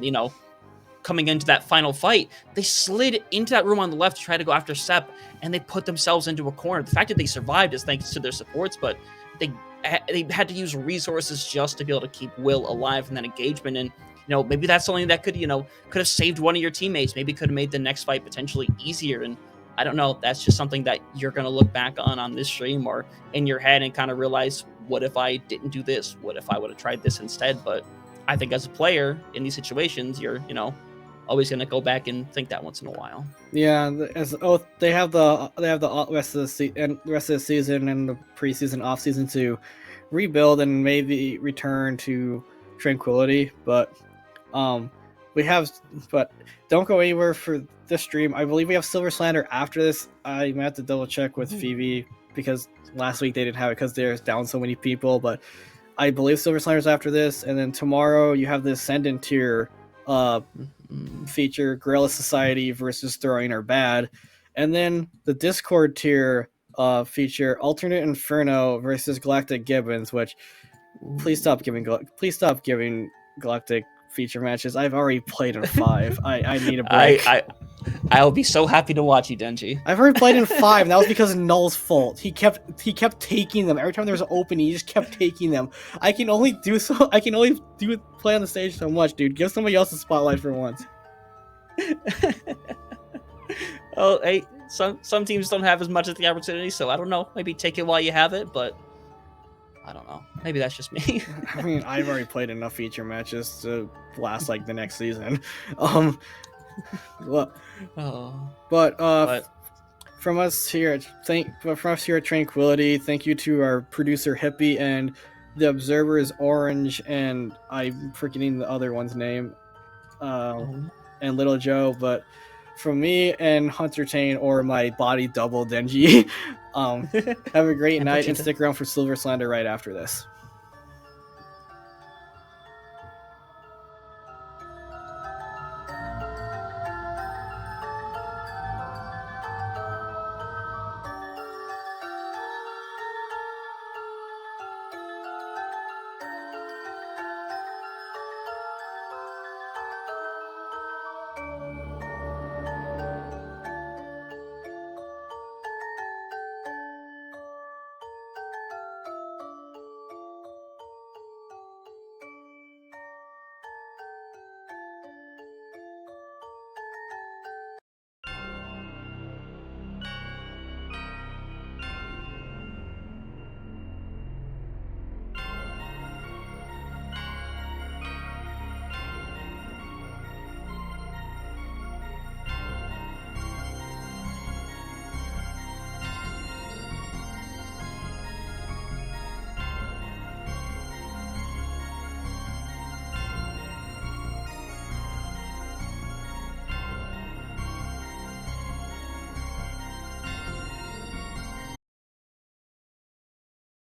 coming into that final fight, they slid into that room on the left to try to go after Sep, and they put themselves into a corner. The fact that they survived is thanks to their supports, but they had to use resources just to be able to keep Will alive in that engagement. And maybe that's something that could have saved one of your teammates. Maybe could have made the next fight potentially easier. And I don't know, that's just something that you're going to look back on this stream or in your head and kind of realize, what if I didn't do this? What if I would have tried this instead? But I think as a player in these situations, you're always gonna go back and think that once in a while. Yeah, they have the rest of the season and the preseason off season to rebuild and maybe return to Tranquility, but don't go anywhere for this stream. I believe we have Silver Slander after this. I might have to double check with Phoebe because last week they didn't have it because they're down so many people, but I believe Silver Slander's after this, and then tomorrow you have the Ascendant tier feature, Guerrilla Society versus Throwing Are Bad, and then the Discord tier feature, Alternate Inferno versus Galactic Gibbons, which please stop giving Galactic feature matches. I've already played in 5. I need a break. I'll be so happy to watch you, Denji. I've already played in 5, and that was because of Null's fault. He kept taking them every time there was an opening. He just kept taking them. I can only play on the stage so much, dude. Give somebody else a spotlight for once. Oh, hey, some teams don't have as much of the opportunity, so I don't know. Maybe take it while you have it, but I don't know. Maybe that's just me. I mean, I've already played enough feature matches to last like the next season. But from us here at Tranquility, thank you to our producer Hippy and the observers Orange, and I'm forgetting the other one's name, and Little Joe. But from me and Huntertain, or my body double Denji, have a great night and stick around for Silver Slander right after this.